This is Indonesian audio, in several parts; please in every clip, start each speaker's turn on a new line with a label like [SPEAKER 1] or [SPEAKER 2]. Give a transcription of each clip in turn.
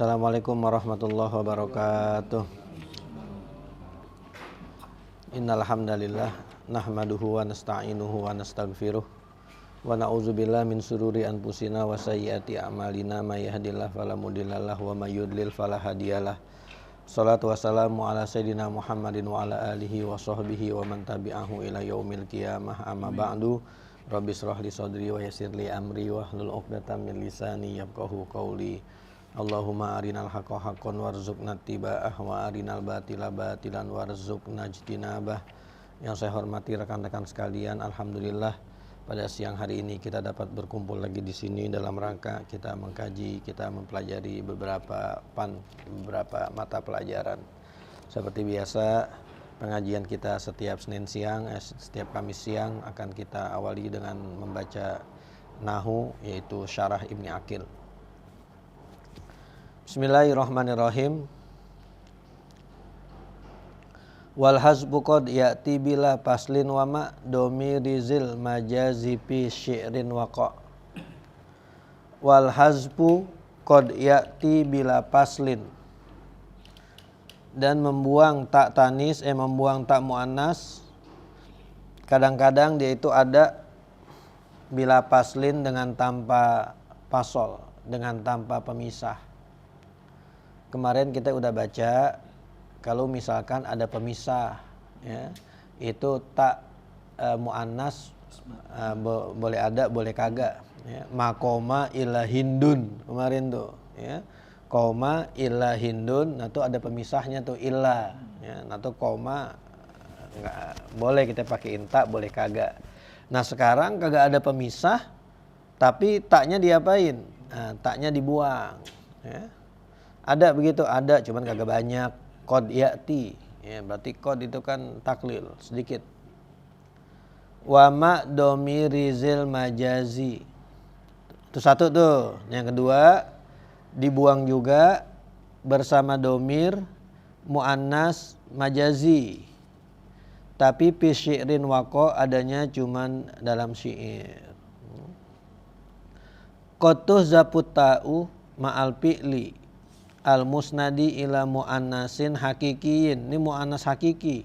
[SPEAKER 1] Assalamualaikum warahmatullahi wabarakatuh. Innal hamdalillah nahmaduhu wa nasta'inuhu wa nastaghfiruh wa na'udzubillahi min sururi anfusina wa sayyiati a'malina may yahdihillahu fala mudhillalah wa may yudlil fala hadiyalah. Shalatu wassalamu ala sayyidina Muhammadin wa ala alihi wa sahbihi wa man tabi'ahu ila yaumil qiyamah. Amma ba'du. Rabbi shrah li sadri wa yassir li amri wa hlul 'uqdatam min lisani yafqahu qawli. Allahumma arinal haqqa haqqan warzuqna ittiba'ah wa arinal batila batilan warzuqna ijtinabah. Yang saya hormati rekan-rekan sekalian, alhamdulillah pada siang hari ini kita dapat berkumpul lagi di sini dalam rangka kita mengkaji, kita mempelajari beberapa mata pelajaran. Seperti biasa, pengajian kita setiap Senin siang, setiap Kamis siang akan kita awali dengan membaca Nahu, yaitu Syarah Ibni Aqil. Bismillahirrahmanirrahim. Wal hasbu qad ya'ti bila faslin wa ma domirizil majazi fi syi'rin waqa. Wal hasbu qad ya'ti bila faslin. Dan membuang tak tanis, membuang tak muannas, kadang-kadang dia itu ada bila faslin dengan tanpa fasol, dengan tanpa pemisah. Kemarin kita udah baca kalau misalkan ada pemisah, ya, itu tak muannas boleh ada, boleh kagak. Ya. Makoma ila hindun kemarin tuh, ya. Koma ila hindun, nah tuh ada pemisahnya tuh illa, ya. Nah tuh koma nggak boleh kita pakai tak, boleh kagak. Nah sekarang kagak ada pemisah, tapi taknya diapain? Nah, taknya dibuang, ya. Ada begitu, ada, cuman kagak banyak. Qad ya'ti, ya, berarti qad itu kan taklil, sedikit. Wa ma domirizil majazi, itu satu tuh. Yang kedua, dibuang juga bersama domir muannas majazi, tapi fi syi'rin waqa, adanya cuman dalam syair. Qatuh zaputa'u ma'al fi'li al musnadi ila muannasin hakikiyin. Ini muannas hakiki,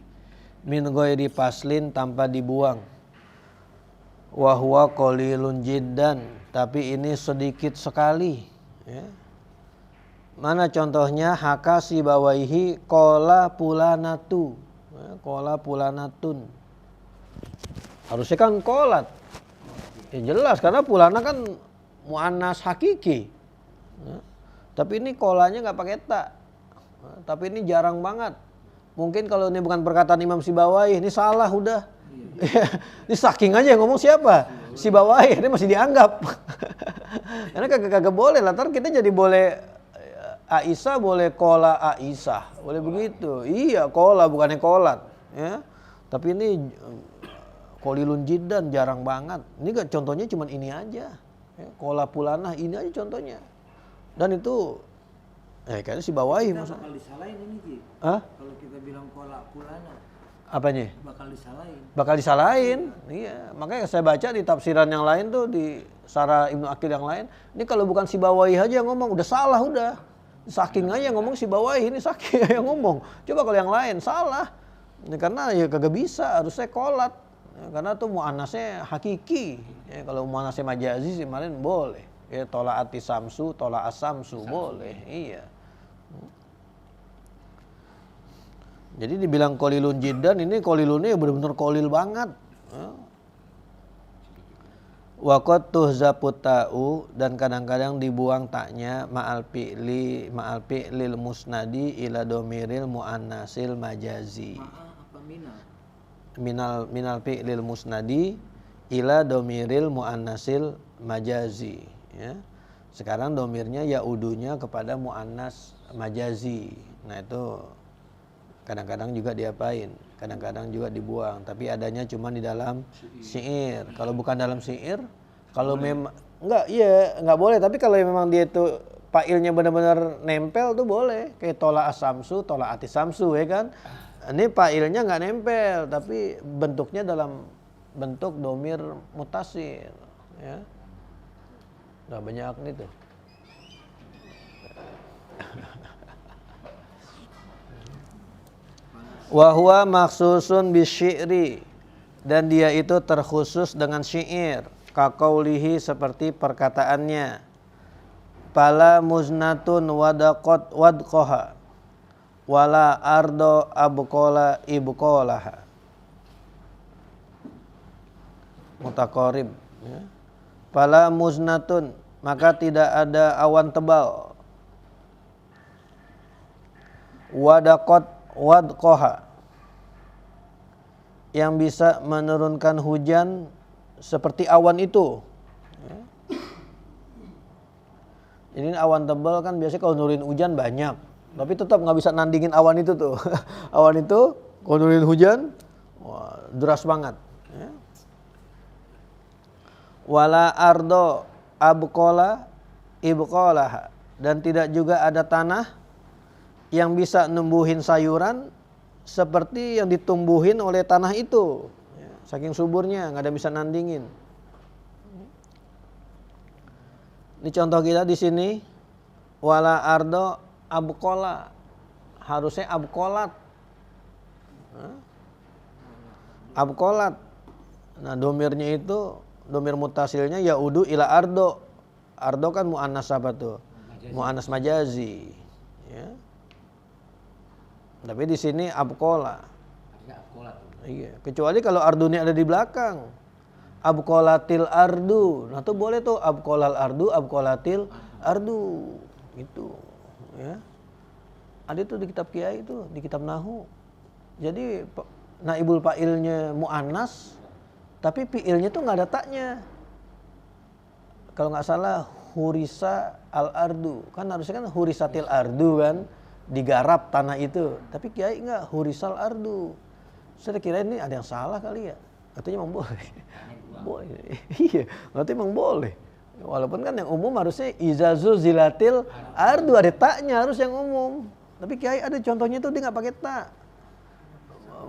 [SPEAKER 1] min ghairi faslin, tanpa dibuang. Wa huwa qalilun jiddan, tapi ini sedikit sekali, ya. Mana contohnya? Haka sibawaihi qala pulanatu, ya, qala pulanatun. Harusnya kan qolat, ya jelas, karena pulana kan muannas hakiki, ya. Tapi ini kolanya nggak pakai tak. Tapi ini jarang banget. Mungkin kalau ini bukan perkataan Imam Sibawai, ini salah udah. Ini saking aja yang ngomong siapa? Sibawai, ini masih dianggap. Karena kagak boleh. Lantar kita jadi boleh Aisyah, boleh kola Aisyah, boleh begitu. Iya, kola bukannya kolat. Ya. Tapi ini kolilun jiddan, jarang banget. Ini contohnya cuma ini aja. Ya, kola pulanah, ini aja contohnya. Dan itu kayaknya Sibawahi maksudnya.
[SPEAKER 2] Bakal disalahin ini, Ji.
[SPEAKER 1] Hah?
[SPEAKER 2] Kalau kita bilang kola pulana.
[SPEAKER 1] Apanya?
[SPEAKER 2] Bakal disalahin.
[SPEAKER 1] Bakal disalahin. Iya, makanya saya baca di tafsiran yang lain tuh, di Syarah Ibnu Aqil yang lain, ini kalau bukan Sibawahi aja yang ngomong udah salah udah. Saking aja yang ngomong Sibawahi, ini saking aja yang ngomong. Coba kalau yang lain salah. Ini karena ya kagak bisa, harusnya kolat. Ya, karena tuh muannasnya hakiki. Ya, kalau muannasnya majazi sih kemarin boleh. Ya, tola'ati samsu, tola'as samsu, boleh, iya. Jadi dibilang kolilun jiddan, ini kolilunnya benar-benar kolil banget. Wa qad tuhzaput ta'u, dan kadang-kadang dibuang taknya ma'al fi'lil musnadi ila domiril muannasil majazi. Minal fi'lil musnadi ila domiril muannasil majazi. Ya. Sekarang domirnya yaudunya kepada muannas majazi. Nah itu kadang-kadang juga diapain, kadang-kadang juga dibuang. Tapi adanya cuma di dalam syair. Kalau bukan dalam syair, kalau memang nggak boleh. Tapi kalau memang dia itu fa'ilnya benar-benar nempel tuh boleh. Kayak tola asamsu, tola ati samsu, ya kan? Ini fa'ilnya nggak nempel, tapi bentuknya dalam bentuk domir mutasir, ya. Nah banyak nih tuh. Wa huwa maksusun bisy'ri, dan dia itu terkhusus dengan syair. Kaqaulihi, seperti perkataannya, pala muznatun wadaqat wadqaha wala ardo abqala ibqalaha. Mutaqarib, ya. Pala muznatun, maka tidak ada awan tebal. Wadaqat wadqaha, yang bisa menurunkan hujan seperti awan itu. Jadi awan tebal kan biasanya kalau nurunin hujan banyak, tapi tetap nggak bisa nandingin awan itu tuh. Awan itu kalau nurunin hujan, wah, deras banget. Ya. Wala ardo abqala ibqalaha, dan tidak juga ada tanah yang bisa numbuhin sayuran seperti yang ditumbuhin oleh tanah itu. Ya, saking suburnya, nggak ada bisa nandingin. Ini contoh kita di sini, wala ardo abqala, harusnya abqalat. Abqalat. Nah, domirnya itu, domir mutasilnya yaudu ila ardo. Ardo kan muannas apa tuh? Muannas majazi. Ya. Tapi di sini abqala. Iya, kecuali kalau ardunya ada di belakang. Abqalatil ardu. Nah, tuh boleh tuh abqalal ardu, abqalatil ardu. Gitu, ya. Ada tuh di kitab kiai itu, di kitab nahwu. Jadi naibul fa'ilnya muannas, tapi fi'ilnya tuh nggak ada taknya. Kalau nggak salah hurisa al ardu, kan harusnya kan hurisatil ardu kan, digarap tanah itu. Tapi kiai nggak, hurisal ardu. Saya kira ini ada yang salah kali ya. Katanya memang boleh. Boleh. Iya, berarti memang boleh. Walaupun kan yang umum harusnya izazu zilatil ardu, ada taknya harus yang umum. Tapi kiai ada contohnya tuh dia nggak pakai tak.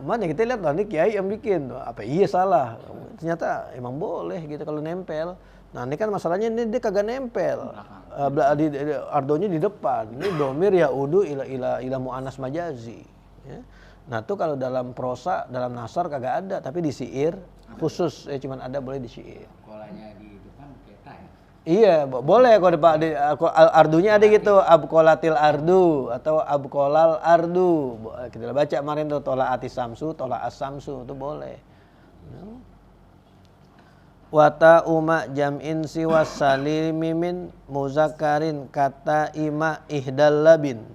[SPEAKER 1] Mana kita lihat nanti kiai yang bikin, apa iya salah? Ternyata emang boleh gitu kalau nempel. Nah ini kan masalahnya ini dia kagak nempel. Ardonya di depan. Ini domir yaudu ila mu'annas majazi. Ya. Nah tuh kalau dalam prosa, dalam nasar kagak ada, tapi di syair khusus cuman ada boleh di syair.
[SPEAKER 3] Kolanya di depan peta ya?
[SPEAKER 1] Iya, boleh kalau ardunya ada gitu, abqalatil ardu atau abqalal ardu. Kita baca kemarin tuh tola ati samsu, tola as samsu, itu boleh. Wata uma jam'in siwas salimi min muzakarin kata ima ihdal labin.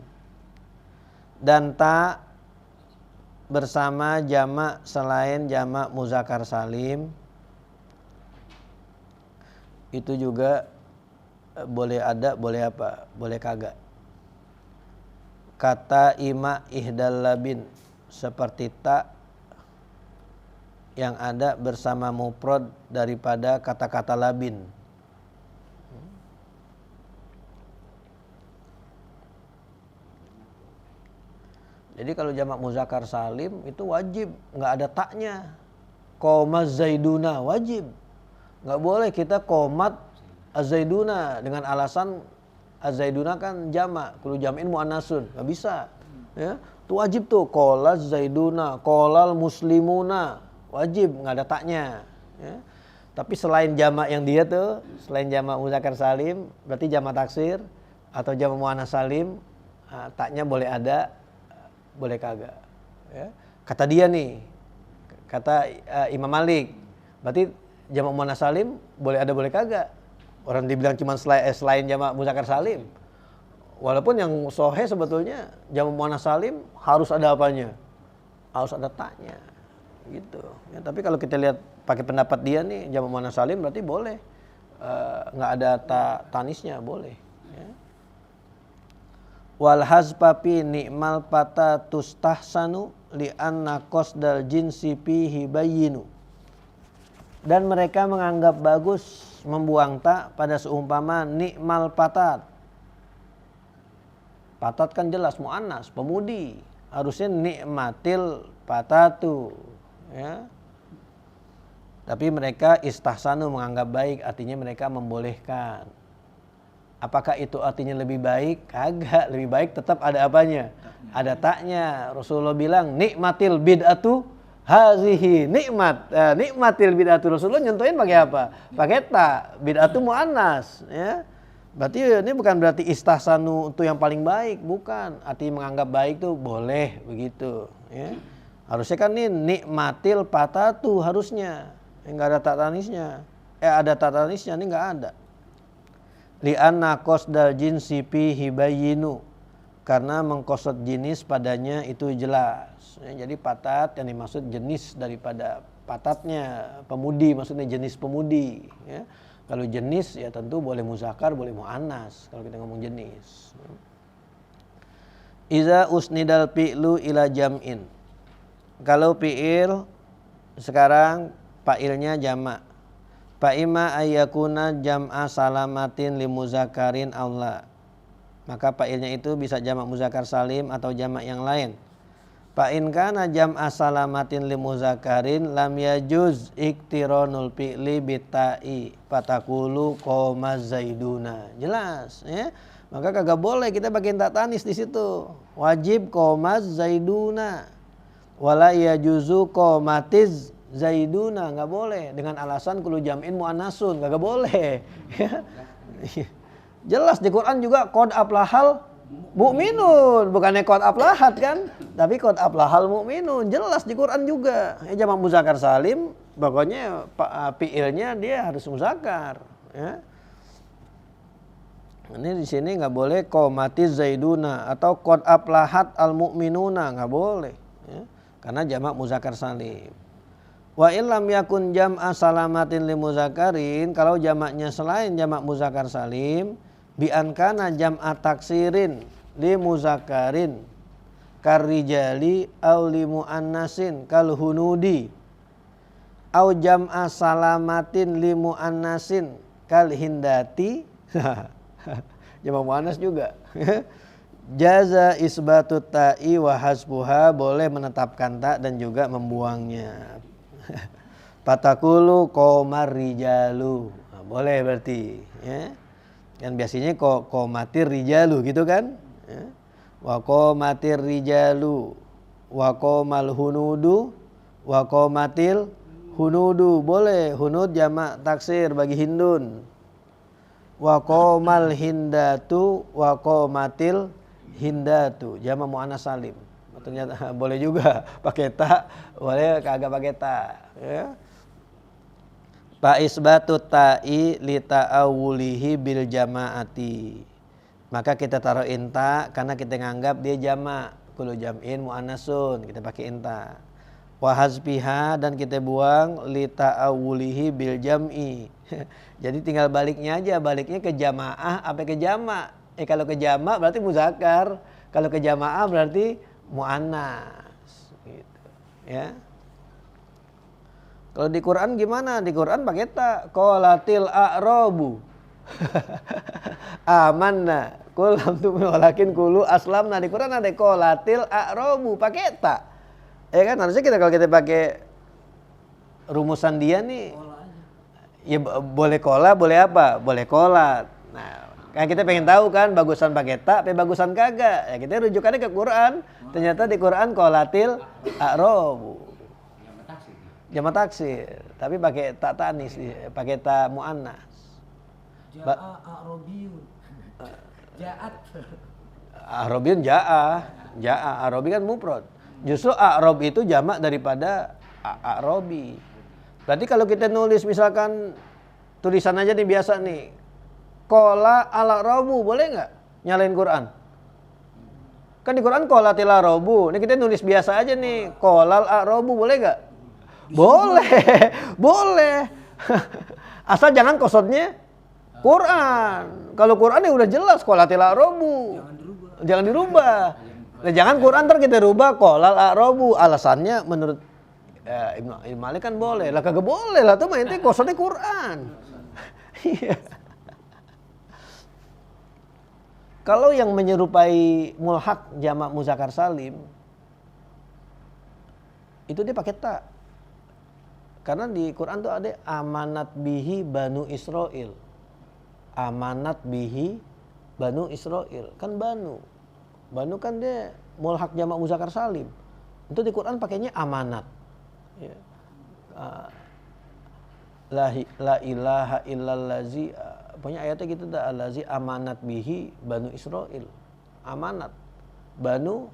[SPEAKER 1] Dan ta bersama jamak selain jamak muzakkar salim itu juga boleh ada, boleh apa? Boleh kagak. Kata ima ihdal labin, seperti tak yang ada bersama mufrad daripada kata-kata labin. Jadi kalau jamak muzakkar salim itu wajib, nggak ada taknya. Qoma zaiduna wajib. Nggak boleh kita qomat azaiduna dengan alasan azaiduna kan jamak, kudu jam'in muannasun, nggak bisa. Ya, itu wajib tuh. Qala zaiduna, qolal muslimuna, wajib, nggak ada taknya. Ya. Tapi selain jamak yang dia tuh, selain jamak muzakkar salim, berarti jamak taksir atau jamak muannas salim, taknya boleh ada, boleh kagak. Ya. Kata dia nih, kata Imam Malik, berarti jamak muannas salim boleh ada boleh kagak. Orang dibilang cuma selain jamak muzakkar salim. Walaupun yang sahih sebetulnya jamak muannas salim harus ada apanya? Harus ada taknya. Gitu. Ya, tapi kalau kita lihat pakai pendapat dia nih jamak muannas salim berarti boleh. Nggak ada tanisnya, boleh. Ya. Wal hazpapi ni'mal pata tustahsanu li'anna qasdal jinsi fihi bayyinu. Dan mereka menganggap bagus membuang tak pada seumpama ni'mal patat. Patat kan jelas mu'annas, pemudi. Harusnya ni'matil patatu. Ya. Tapi mereka istahsanu menganggap baik, artinya mereka membolehkan. Apakah itu artinya lebih baik? Kagak, lebih baik tetap ada apanya? Ada taknya. Rasulullah bilang nikmatil bid'atu hazihi, nikmat. Nikmatil bid'atu, Rasulullah nyontohin pakai apa? Pakai tak. Bid'atu muannas, ya. Berarti ini bukan berarti istahsanu itu yang paling baik, bukan. Artinya menganggap baik tuh boleh begitu, ya. Harusnya kan ini nikmatil patatu harusnya. Enggak ada tak tanisnya. Ada tak tanisnya, ini enggak ada. Li'anna qasdal jinsi fihi bayyinu, karena mengqasad jenis padanya itu jelas. Ya, jadi patat yang dimaksud jenis daripada patatnya, pemudi maksudnya jenis pemudi, ya. Kalau jenis ya tentu boleh muzakkar, boleh muannas kalau kita ngomong jenis. Iza usnidal fi'lu ila jam'in. Kalau fi'il sekarang fa'ilnya jamak. Fa'ima ayyakuna jam'a salamatin li muzakarin aula. Maka fa'ilnya itu bisa jamak muzakkar salim atau jamak yang lain. Fa'in kana jam'a salamatin li muzakarin lam yajuz iktironul fi'li bitta'i fatakulu qoma zaiduna. Jelas, ya. Maka kagak boleh kita pakai tak tanis di situ. Wajib qoma zaiduna. Wala yajuzu qomatiz zaiduna, nggak boleh dengan alasan kullu jam'in muannasun, nggak boleh. Jelas di Quran juga qad aflahal mu'minun, bukannya qad aflahat kan, tapi qad aflahal mu'minun, jelas di Quran juga. Ya, jamak muzakkar salim, pokoknya fi'ilnya dia harus muzakkar, ya. Ini di sini nggak boleh qomatiz zaiduna atau qad aflahat al mu'minuna, nggak boleh, ya. Karena jamak muzakkar salim. Wa illam yakun jam'a salamatin li muzakkarin, kalau jamaknya selain jamak muzakkar salim, bi an kana jam'a taksirin li muzakkarin karrijali aw li muannasin kal hunudi aw jam'a salamatin li muannasin kal hindati. Jamak muannas juga. Jaza isbatut ta'i wa hasbuha, boleh menetapkan tak dan juga membuangnya. Patakulu qomar rijalu, nah, boleh berarti, ya. Kan biasanya qomatir rijalu gitu kan, ya. Wa qomatir rijalu wa qomal hunudu wa qomatil hunudu, boleh hunud jamak taksir bagi hindun. Wa qomal hindatu wa qomatil hindatu jamak muannas salim. Ternyata boleh juga pakai ta, boleh kagak pakai ta, ya. Fa isbatut ta'i li ta'awulihi bil jamaati. Maka kita taruh inta karena kita nganggap dia jamak, kullu jam'in muannasun, kita pakai inta. Wa hazbiha, dan kita buang li ta'awulihi bil jam'i. Jadi tinggal baliknya aja, baliknya ke jamaah apa ke jamak. Kalau ke jamak berarti muzakkar, kalau ke jamaah berarti muannas, gitu, ya. Kalau di Quran gimana? Di Quran pakai ta, qalatil a'rabu amanna qul lam tu'minu walakin qulu aslamna. Di Quran ada qalatil a'rabu pakai ta, ya kan. Harusnya kita kalau kita pakai rumusan dia nih, ya boleh kola, boleh apa? Boleh kolat. Nah, kan kita pengen tahu kan bagusan pakai ta apa bagusan kagak. Ya kita rujukannya ke Quran. Ternyata di Quran qalatil a'rabu jamak taksir, tapi pakai ta tanis, pakai ta muannas.
[SPEAKER 2] Ja'a a'rabiyun. Ja'at.
[SPEAKER 1] A'rabiyun ja'a a'rabi kan mufrad. Justru a'rab itu jamak daripada a'rabi. Berarti kalau kita nulis misalkan tulisan aja nih biasa nih, qala al-a'rabu, boleh nggak nyalain Quran? Kan di Quran qalatil a'rabu. Ini kita nulis biasa aja nih, qala al-a'rabu, boleh nggak? Boleh, boleh. Asal jangan qasodnya Quran. Kalau Quran ya udah jelas qalatil a'rabu. Jangan dirubah. Nah, jangan Quran ntar kita rubah qala al-a'rabu. Alasannya menurut Ibnu Malik kan boleh. Lah kagak boleh lah, tuh mah intinya qasodnya Quran. Iya. Kalau yang menyerupai mulhaq jamak muzakkar salim itu dia pakai ta. Karena di Quran tuh ada amanat bihi banu Israil. Amanat bihi Banu Israil. Kan Banu. Banu kan dia mulhaq jamak muzakkar salim. Itu di Quran pakainya amanat. Ya. La ilaha illallazi, pokoknya ayatnya gitu dah, allazi amanat bihi Banu Israil. Amanat. Banu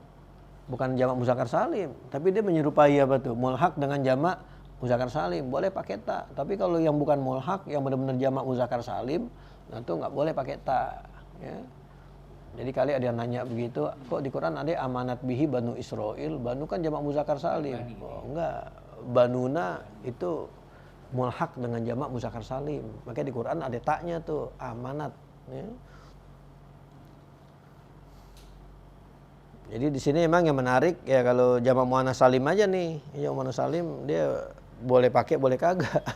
[SPEAKER 1] bukan jamak muzakkar salim, tapi dia menyerupai apa tuh? Mulhaq dengan jamak muzakkar salim, boleh pakai ta. Tapi kalau yang bukan mulhaq, yang benar-benar jamak muzakkar salim, nah itu nggak boleh pakai ta. Ya. Jadi kali ada yang nanya begitu, kok di Quran ada amanat bihi Banu Israil? Banu kan jamak muzakkar salim. Oh enggak, Banuna itu mulhaq dengan jamak muzakkar salim. Makanya di Quran ada taknya tuh, amanat. Ya. Jadi di sini emang yang menarik ya kalau jamak muannats salim aja nih. Jamak muannats salim dia boleh pakai boleh kagak.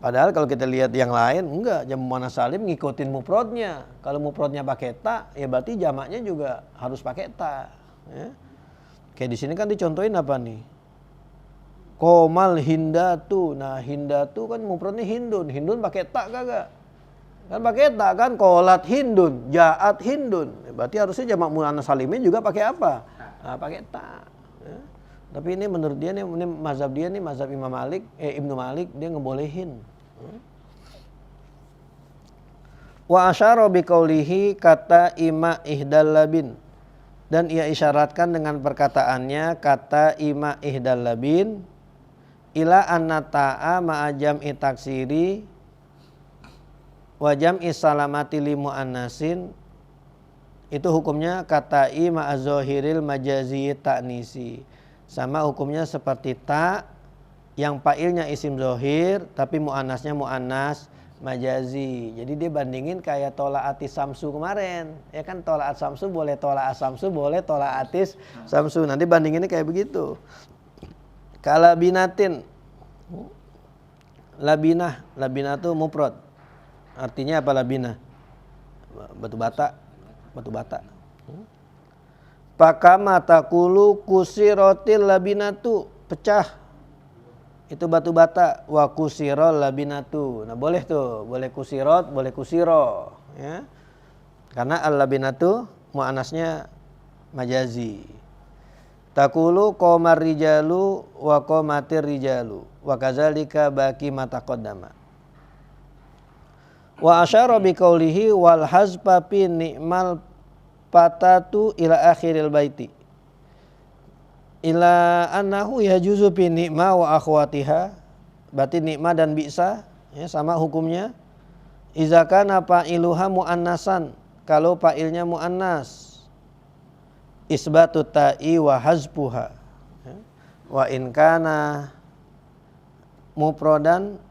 [SPEAKER 1] Padahal kalau kita lihat yang lain enggak, jamak muannats salim ngikutin mufradnya. Kalau mufradnya pakai ta ya berarti jamaknya juga harus pakai ta. Ya. Kayak di sini kan dicontohin apa nih? Komal hindatu. Nah hindatu kan mufradnya hindun. Hindun pakai ta kagak? Kan pakai ta kan, qolat hindun, ja'at hindun. Berarti harusnya jamak muannats salimnya juga pakai apa? Nah, pakai ta. Ya. Tapi ini menurut dia nih, ini mazhab dia nih, mazhab Imam Malik, Ibnu Malik, dia ngebolehin. Wa asyara biqaulihi kata ima ihdal labin. Dan ia isyaratkan dengan perkataannya kata ima ihdal labin ila anna ta'a ma'ajam itaksiri wajam isalamati li muannasin, itu hukumnya katai ma'azohiril majazi ta'nisi, sama hukumnya seperti ta yang fa'ilnya isim zohir tapi muannasnya muannas majazi. Jadi dia bandingin kayak tola'ati samsu kemarin, ya kan, tola'at samsu boleh tola'at samsu boleh tola'atis samsu. Nanti bandinginnya kayak begitu. Kalabinatin, labinah, labinah tuh mufrad. Artinya apa labina? Batu bata. Batu bata. Pakama takulu kusirotil labinatu. Pecah. Itu batu bata. Wa kusirol labinatu. Nah boleh tuh. Boleh kusirot, boleh kusiro. Ya. Karena al-labinatu mu'anasnya majazi. Takulu qomar rijalu wa qomatir rijalu. Wa kazalika baki mata qaddama. Wa asyara biqaulihi wal hazfa fi ni'mal patatu ila akhiril baiti ila annahu yajuzu fi ni'ma wa akhwatiha. Berarti ni'ma dan bi'sa ya, sama hukumnya. Iza kana fa'iluha muannasan, kalau fa'ilnya muannas, isbatu ta'i wa hazfuha. Wa in kana mufradan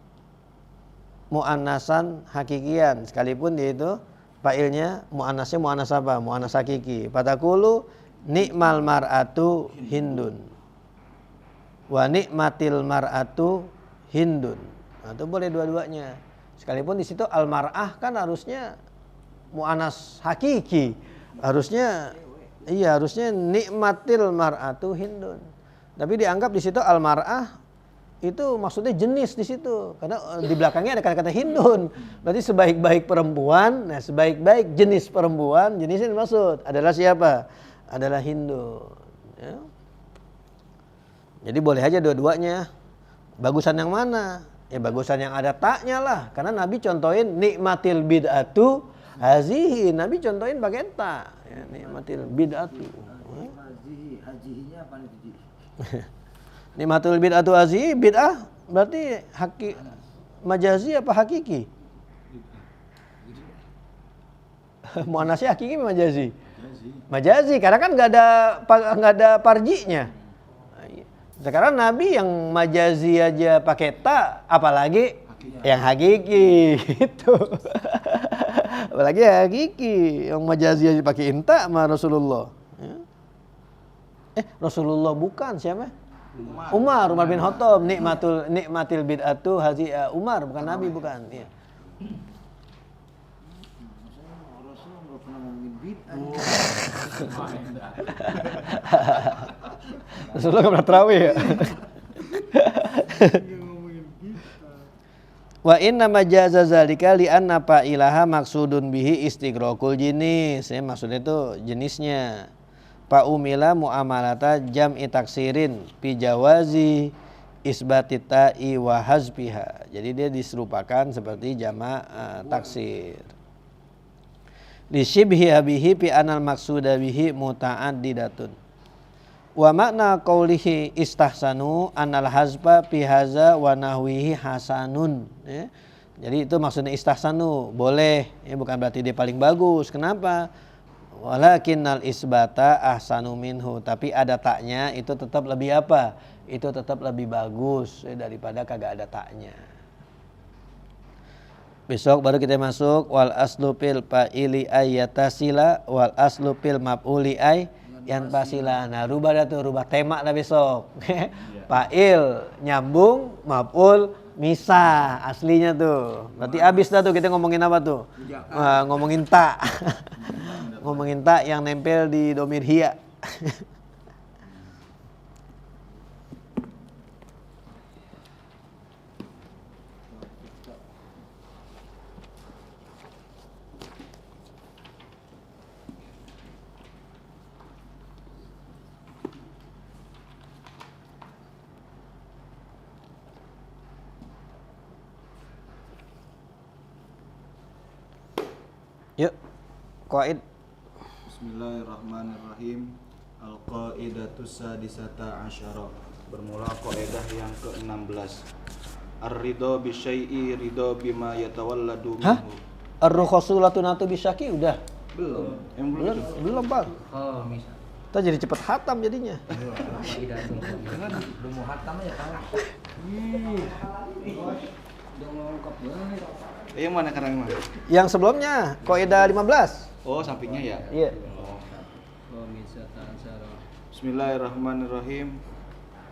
[SPEAKER 1] muannasan hakikian, sekalipun dia itu fa'ilnya muannasnya muannas apa? Muannas hakiki. Fatakulu ni'mal mar'atu hindun wa ni'matil mar'atu hindun. Nah, itu boleh dua-duanya. Sekalipun di situ al mar'ah kan harusnya muannas hakiki. Harusnya harusnya ni'matil mar'atu hindun. Tapi dianggap di situ al mar'ah itu maksudnya jenis di situ, karena di belakangnya ada kata-kata hindun. Berarti sebaik-baik perempuan, nah sebaik-baik jenis perempuan, jenisnya dimaksud adalah siapa? Adalah hindun. Ya. Jadi boleh aja dua-duanya. Bagusan yang mana? Ya bagusan yang ada taknya lah. Karena Nabi contohin nikmatil bid'atu hazihi. Nabi contohin pakai ta. Ya, nikmatil bid'atu.
[SPEAKER 2] Hazihi, hazihinya apa nih?
[SPEAKER 1] Nikmatul bid'atu hazihi, bid'ah berarti majazi apa hakiki? Muannasnya hakiki majazi? Majazi, karena kan nggak ada parjinya. Sekarang Nabi yang majazi aja pakai ta, apalagi yang hakiki gitu. Apalagi yang hakiki, yang majazi aja pakai inta sama Rasulullah. Rasulullah bukan, siapa? Umar bin Khattab. Nikmatil bid'atu hazi Umar, bukan Nabi, bukan. Ya.
[SPEAKER 2] Rasul nggak pernah ngomongin bid'ah.
[SPEAKER 1] Rasulullah nggak pernah tarawih ya. Wa inna majaza zalika li anna fa'ilaha maksudun bihi istighraqul jinis. Ya, maksudnya itu jenisnya. Fa umila muamalata jam'i taksirin fi jawazi isbatit ta'i wa hazbiha. Jadi dia diserupakan seperti jamak taksir. Li syibhi bihi fi anal maksuda bihi muta'addidatun. Wa makna qaulihi istahsanu anal hazba fi haza wa nahwihi hasanun, ya. Jadi itu maksudnya istahsanu, boleh, ya, bukan berarti dia paling bagus. Kenapa? Walakinnal isbata ahsanu minhu, tapi ada taknya itu tetap lebih apa? Itu tetap lebih bagus, ya, daripada kagak ada taknya. Besok baru kita masuk wal aslu fil fa'ili ayatasila wal aslu fil maf'uli ay yang pasila. Nah, rubah dah tuh, rubah tema dah besok. Fa'il nyambung, maf'ul misah aslinya tuh. Berarti habis dah tuh kita ngomongin apa tuh? Ngomongin ta. Ngomongin ta yang nempel di domir hiya. Yuk, qaid.
[SPEAKER 4] Bismillahirrahmanirrahim. Al-qaidatus sadisata asyara. Bermula kaidah yang ke-16. Ar-ridha bi syai'i ridha bima yatawalladu
[SPEAKER 1] Hah?
[SPEAKER 4] minhu.
[SPEAKER 1] Ar-rukhasulatu natu bisyaki udah.
[SPEAKER 4] Belum. Yang belum.
[SPEAKER 1] Belum, Bang.
[SPEAKER 3] Oh, misal.
[SPEAKER 1] Kita jadi cepet hatam jadinya.
[SPEAKER 3] Jangan belum mau hatam aja tahu. Udah mau lengkap banget.
[SPEAKER 4] Yang mana sekarang mah?
[SPEAKER 1] Yang sebelumnya, kaidah 15.
[SPEAKER 4] Oh, sampingnya ya.
[SPEAKER 1] Iya.
[SPEAKER 3] Oh, misal ta'asara.
[SPEAKER 4] Bismillahirrahmanirrahim.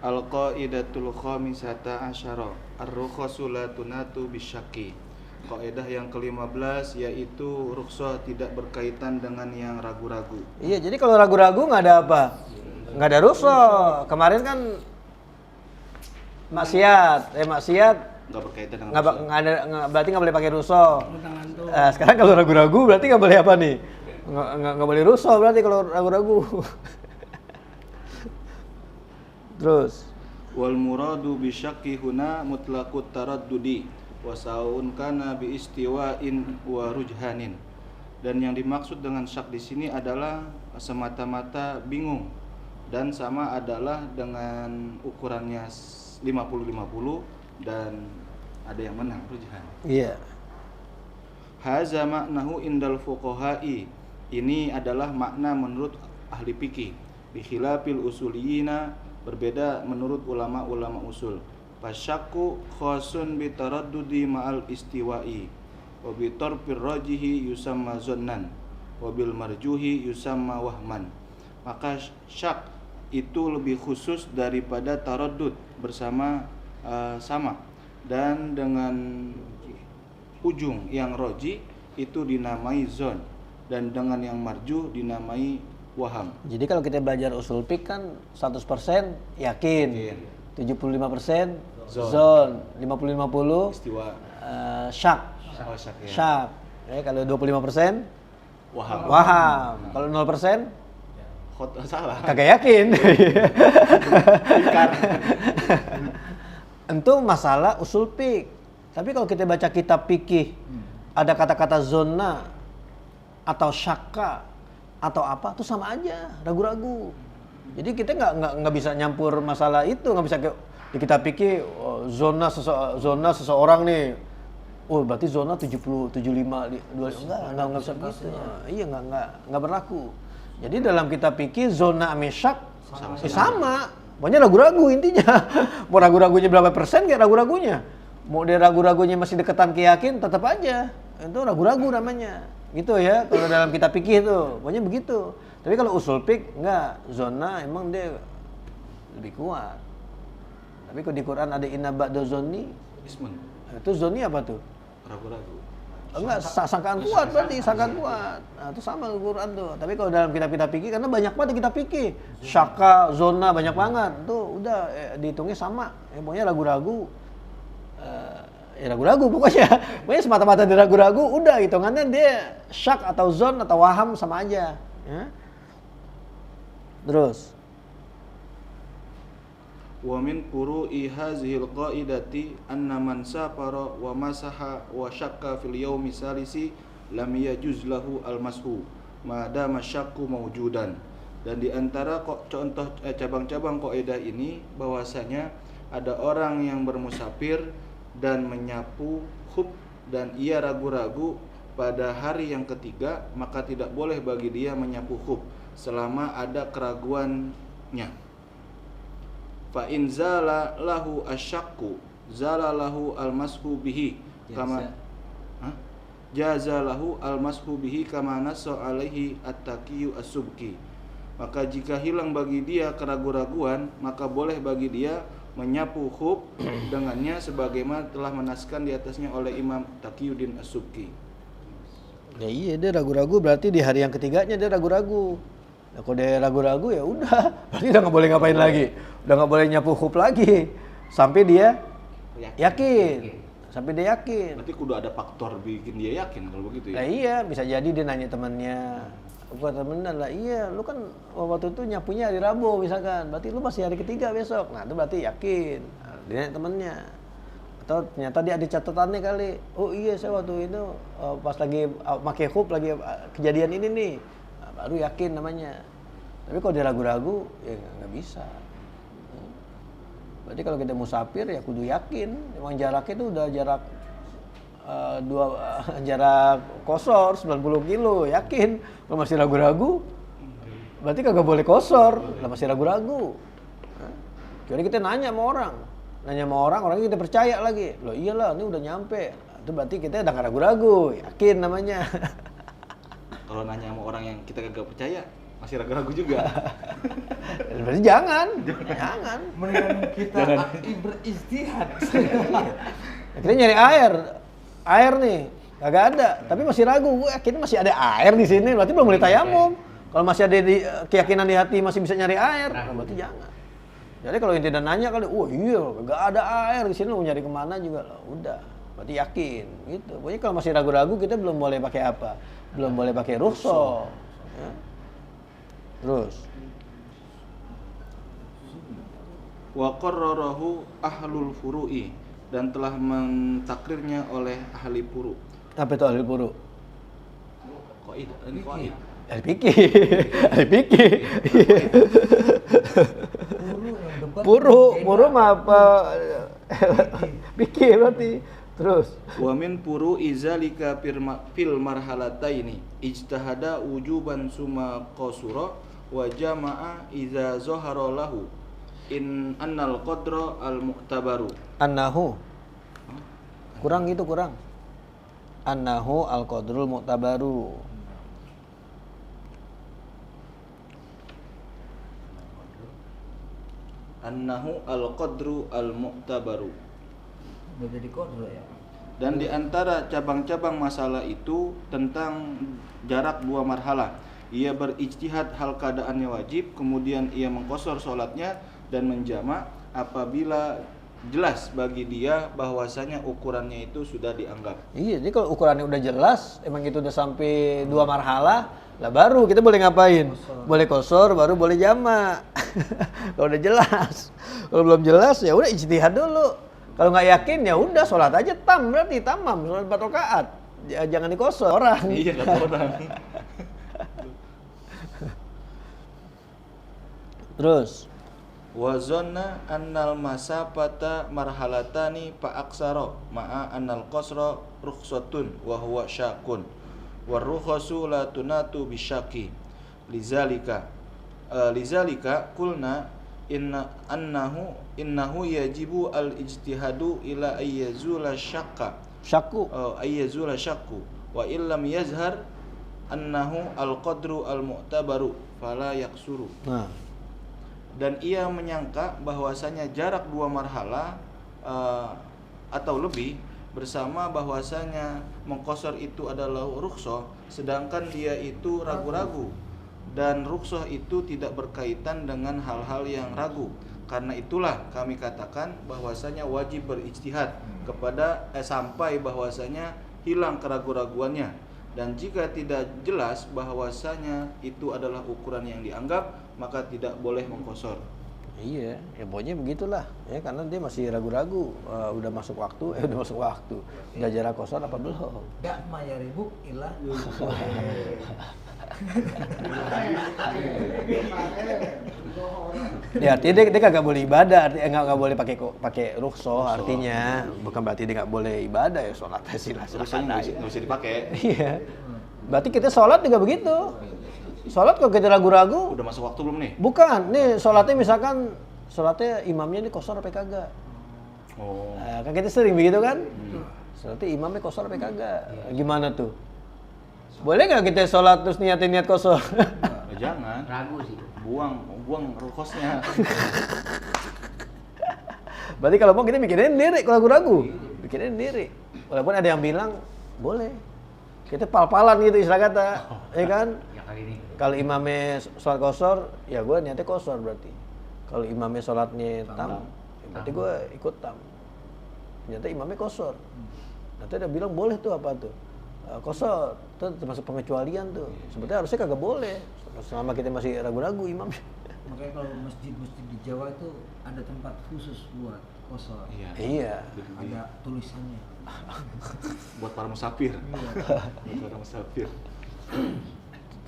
[SPEAKER 4] Al-qaidatul khamisata asyara. Ar-rukhasulatu natu bisyaki. Kaidah yang ke-15 yaitu rukhsah tidak berkaitan dengan yang ragu-ragu.
[SPEAKER 1] Iya, jadi kalau ragu-ragu nggak ada apa? Nggak ada rukhsah. Kemarin kan maksiat
[SPEAKER 4] Enggak berkaitan dengan
[SPEAKER 1] berarti nggak boleh pakai rukhsah. Sekarang kalau ragu-ragu berarti nggak boleh apa nih? Nggak boleh rukhsah berarti kalau ragu-ragu. Terus
[SPEAKER 4] wal muradu bisyakki huna mutlaqut taraddudi wa saun kana bi istiwa'in wa rujhanin. Dan yang dimaksud dengan syak di sini adalah semata-mata bingung dan sama adalah dengan ukurannya 50-50 dan ada yang menang rujhan.
[SPEAKER 1] iya.
[SPEAKER 4] Haza maknahu indal fuqaha'i. Ini adalah makna menurut ahli fikih. Bi khilafil usuliyina, berbeda menurut ulama-ulama usul. Fasyakku khasun bi taraddudi ma'al istiwa'i wa bi tarfir rajihi yusamma zannan wa bil marjuhi yusamma wahman. Maka syak itu lebih khusus daripada taraddud bersama sama, dan dengan ujung yang roji itu dinamai zon, dan dengan yang marjuh dinamai waham.
[SPEAKER 1] Jadi kalau kita belajar usul fiqh kan 100% yakin, 75% zon, 50-50
[SPEAKER 4] Istiwa
[SPEAKER 1] syak.
[SPEAKER 4] syak ya.
[SPEAKER 1] Syak. Ya, kalau 25%
[SPEAKER 4] Waham.
[SPEAKER 1] waham. Kalau 0%
[SPEAKER 4] Salah.
[SPEAKER 1] kagak yakin. Itu masalah usul fiqh. Tapi kalau kita baca kitab fikih, ada kata-kata zona atau syakka atau apa, itu sama aja, ragu-ragu. Jadi kita nggak bisa nyampur masalah itu, nggak bisa di kitab fikih zona seseorang nih. Oh, berarti zona 70, 75, 2 enggak bisa begitu. Iya, enggak berlaku. Jadi dalam kitab fikih zona amisyak sama. Pokoknya ragu-ragu intinya. Mau ragu-ragunya berapa persen kayak ragu-ragunya. Mau dia ragu-ragunya masih deketan ke yakin, tetap aja. Itu ragu-ragu namanya. Gitu ya, kalau dalam kitab fikih itu. Pokoknya begitu. Tapi kalau usul fiqh enggak, zona emang dia lebih kuat. Tapi kalau di Quran ada inna ba'da zonni,
[SPEAKER 4] Ismun.
[SPEAKER 1] itu zonni apa tuh?
[SPEAKER 4] Ragu-ragu.
[SPEAKER 1] Enggak, sangkaan kuat berarti, sangkaan kuat. Nah, itu sama Al-Quran tuh. Tapi kalau dalam kitab-kitab fikih, karena banyak banget kitab fikih. Syaka, zona, banyak banget. Tuh udah dihitungnya sama. Pokoknya ragu-ragu. ya ragu-ragu pokoknya. Pokoknya semata-mata dia ragu-ragu, udah hitungannya dia syak atau zon atau waham sama aja. Ya. Terus.
[SPEAKER 4] Wa min furu'i hazihil qaidati anna man safara wa masaha wa syakka fil yaumi salisi lam yajuz lahu al-mashu ma dama syakku mawjudan. Dan di antara contoh cabang-cabang kaidah ini bahwasanya ada orang yang bermusafir dan menyapu khuf dan ia ragu-ragu pada hari yang ketiga, maka tidak boleh bagi dia menyapu khuf selama ada keraguannya. Fa in zala lahu asyakku zala lahu al-mashu bihi kama jaza lahu al-mashu bihi kama nassa alaihi at-taqiyyu as-subki. Maka jika hilang bagi dia keraguan-raguan, maka boleh bagi dia menyapu khuf dengannya sebagaimana telah menaskan di atasnya oleh Imam Taqiyuddin As-Subki.
[SPEAKER 1] Ya iya, dia ragu-ragu berarti di hari yang ketiganya dia ragu-ragu. Ya, kalau dia ragu-ragu ya udah, berarti udah nggak boleh ngapain lagi, udah nggak boleh nyapu khuf lagi sampai dia yakin. Sampai dia yakin.
[SPEAKER 4] Berarti kudu ada faktor bikin dia yakin kalau begitu ya.
[SPEAKER 1] Nah iya, bisa jadi dia nanya temannya. Bukan temenan lah, iya lu kan waktu itu nyapunya hari Rabu misalkan, berarti lu masih hari ketiga besok. Nah itu berarti yakin. Nah, dia nanya temennya. Atau ternyata dia ada catatannya kali. Oh iya, saya waktu itu pas lagi pakai khuf lagi kejadian ini nih. Nah, baru yakin namanya. Tapi kalau dia ragu-ragu ya nggak bisa. Berarti kalau kita musafir ya kudu yakin. Emang jaraknya itu udah jarak jarak kosor 90 kilo, yakin. Kalau masih ragu-ragu berarti kagak boleh kosor, lah masih ragu-ragu. Jadi kita nanya sama orang, orangnya kita percaya lagi. Loh iyalah, ini udah nyampe. Itu berarti kita udah gak ragu-ragu, yakin namanya.
[SPEAKER 4] Kalau nanya sama orang yang kita kagak percaya, masih ragu-ragu juga.
[SPEAKER 1] Berarti jangan.
[SPEAKER 3] Mendingan kita beristihad.
[SPEAKER 1] Kita nyari air nih, kagak ada, tapi masih ragu. Gue yakin masih ada air di sini, berarti belum boleh tayamum. Kalau masih ada keyakinan di hati masih bisa nyari air, berarti jangan. Jadi kalau inti dan nanya kali, wah iya, kagak ada air di sini, mau nyari kemana juga lah, udah, berarti yakin, gitu. Pokoknya kalau masih ragu-ragu kita belum boleh pakai apa, belum boleh pakai rukhsah. Ya. Terus,
[SPEAKER 4] Wa qarrarahu ahlul furu'i, dan telah mentakrirnya oleh ahli furu'.
[SPEAKER 1] apa itu ahli furu'?
[SPEAKER 4] Qaid, ini qaid.
[SPEAKER 1] Ahli fikih. Furu mah apa? Fikih berarti. Terus.
[SPEAKER 4] Wa min furu'i zalika fil marhalataini ijtahada wujuban summa qasura wa jama'a idza zahara lahu in annal qadra al mu'tabaru.
[SPEAKER 1] Annahu. Kurang. Annahu al-qadrul mu'tabaru.
[SPEAKER 4] Annahu al-qadru al-mu'tabaru.
[SPEAKER 3] Udah jadi kodro ya.
[SPEAKER 4] Dan di antara cabang-cabang masalah itu tentang jarak dua marhalah. Ia berijtihad hal keadaannya wajib, kemudian ia mengqashar sholatnya dan menjamak apabila jelas bagi dia bahwasanya ukurannya itu sudah dianggap.
[SPEAKER 1] Iya, jadi kalau ukurannya udah jelas, emang itu udah sampai dua marhalah, lah baru kita boleh ngapain? Boleh qashar, baru boleh jamak. Kalau udah jelas. Kalau belum jelas ya udah ijtihad dulu. Kalau nggak yakin ya udah sholat aja berarti tamam, sholat 4 rakaat. Jangan dikosor orang.
[SPEAKER 4] Iya, kata orang.
[SPEAKER 1] Terus,
[SPEAKER 4] Wa zanna annal masafata marhalatani fa aksara ma'a annal qasra rukhsatun wa huwa syakun war rukhasu la tunatu bisyaki lizalika qulna innahu yajibu al ijtihadu ila ayyazula
[SPEAKER 1] syakku.
[SPEAKER 4] Wa illam yazhar annahu al qadru al mu'tabaru fala yaksuru.
[SPEAKER 1] Nah,
[SPEAKER 4] Dan ia menyangka bahwasanya jarak dua marhalah atau lebih bersama bahwasanya mengqashar itu adalah rukhsah, sedangkan dia itu ragu-ragu dan rukhsah itu tidak berkaitan dengan hal-hal yang ragu, Karena itulah kami katakan bahwasanya wajib berijtihad kepada sampai bahwasanya hilang keraguan-raguannya, dan jika tidak jelas bahwasanya itu adalah ukuran yang dianggap, maka tidak boleh mengkosor.
[SPEAKER 1] Iya, ya pokoknya begitulah ya, karena dia masih ragu-ragu, udah masuk waktu, udah jarak kosor apa belum?
[SPEAKER 2] Dak maya ribuk ilah.
[SPEAKER 1] Ya artinya dia kagak boleh ibadah, artinya nggak boleh pakai rukhsah, artinya bukan berarti dia nggak boleh ibadah ya, sholatnya silakan aja.
[SPEAKER 4] Nggak bisa dipakai.
[SPEAKER 1] Iya, berarti kita sholat juga begitu. Sholat kalau kita ragu-ragu,
[SPEAKER 4] Udah masuk waktu belum nih?
[SPEAKER 1] bukan, nih sholatnya misalkan sholatnya imamnya ini kosor apa kagak?
[SPEAKER 4] Oh.
[SPEAKER 1] Nah, kan kita sering begitu kan? Sholatnya imamnya kosor apa kagak? Gimana tuh? Boleh nggak kita sholat terus niatin niat kosor?
[SPEAKER 4] Jangan.
[SPEAKER 3] Ragu sih.
[SPEAKER 4] Buang rukhsahnya.
[SPEAKER 1] Berarti kalau mau kita mikirin diri, kalau ragu-ragu, mikirin diri. Walaupun ada yang bilang boleh, kita pal-palan gitu istilah kata, ya kan?
[SPEAKER 3] Ya kali ini.
[SPEAKER 1] Kalau imamnya sholat kosor, ya gue niatnya kosor berarti. Kalau imamnya sholatnya tam, ya berarti gue ikut tam. Ternyata imamnya kosor. Nanti ada bilang boleh tuh apa tuh? Kosor, itu termasuk pengecualian tuh. Sebetulnya harusnya kagak boleh, selama kita masih ragu-ragu imamnya.
[SPEAKER 2] Makanya kalau masjid-masjid di Jawa itu ada tempat khusus buat kosor.
[SPEAKER 1] Iya.
[SPEAKER 2] Ada tulisannya.
[SPEAKER 4] Buat para musafir. Buat para musafir.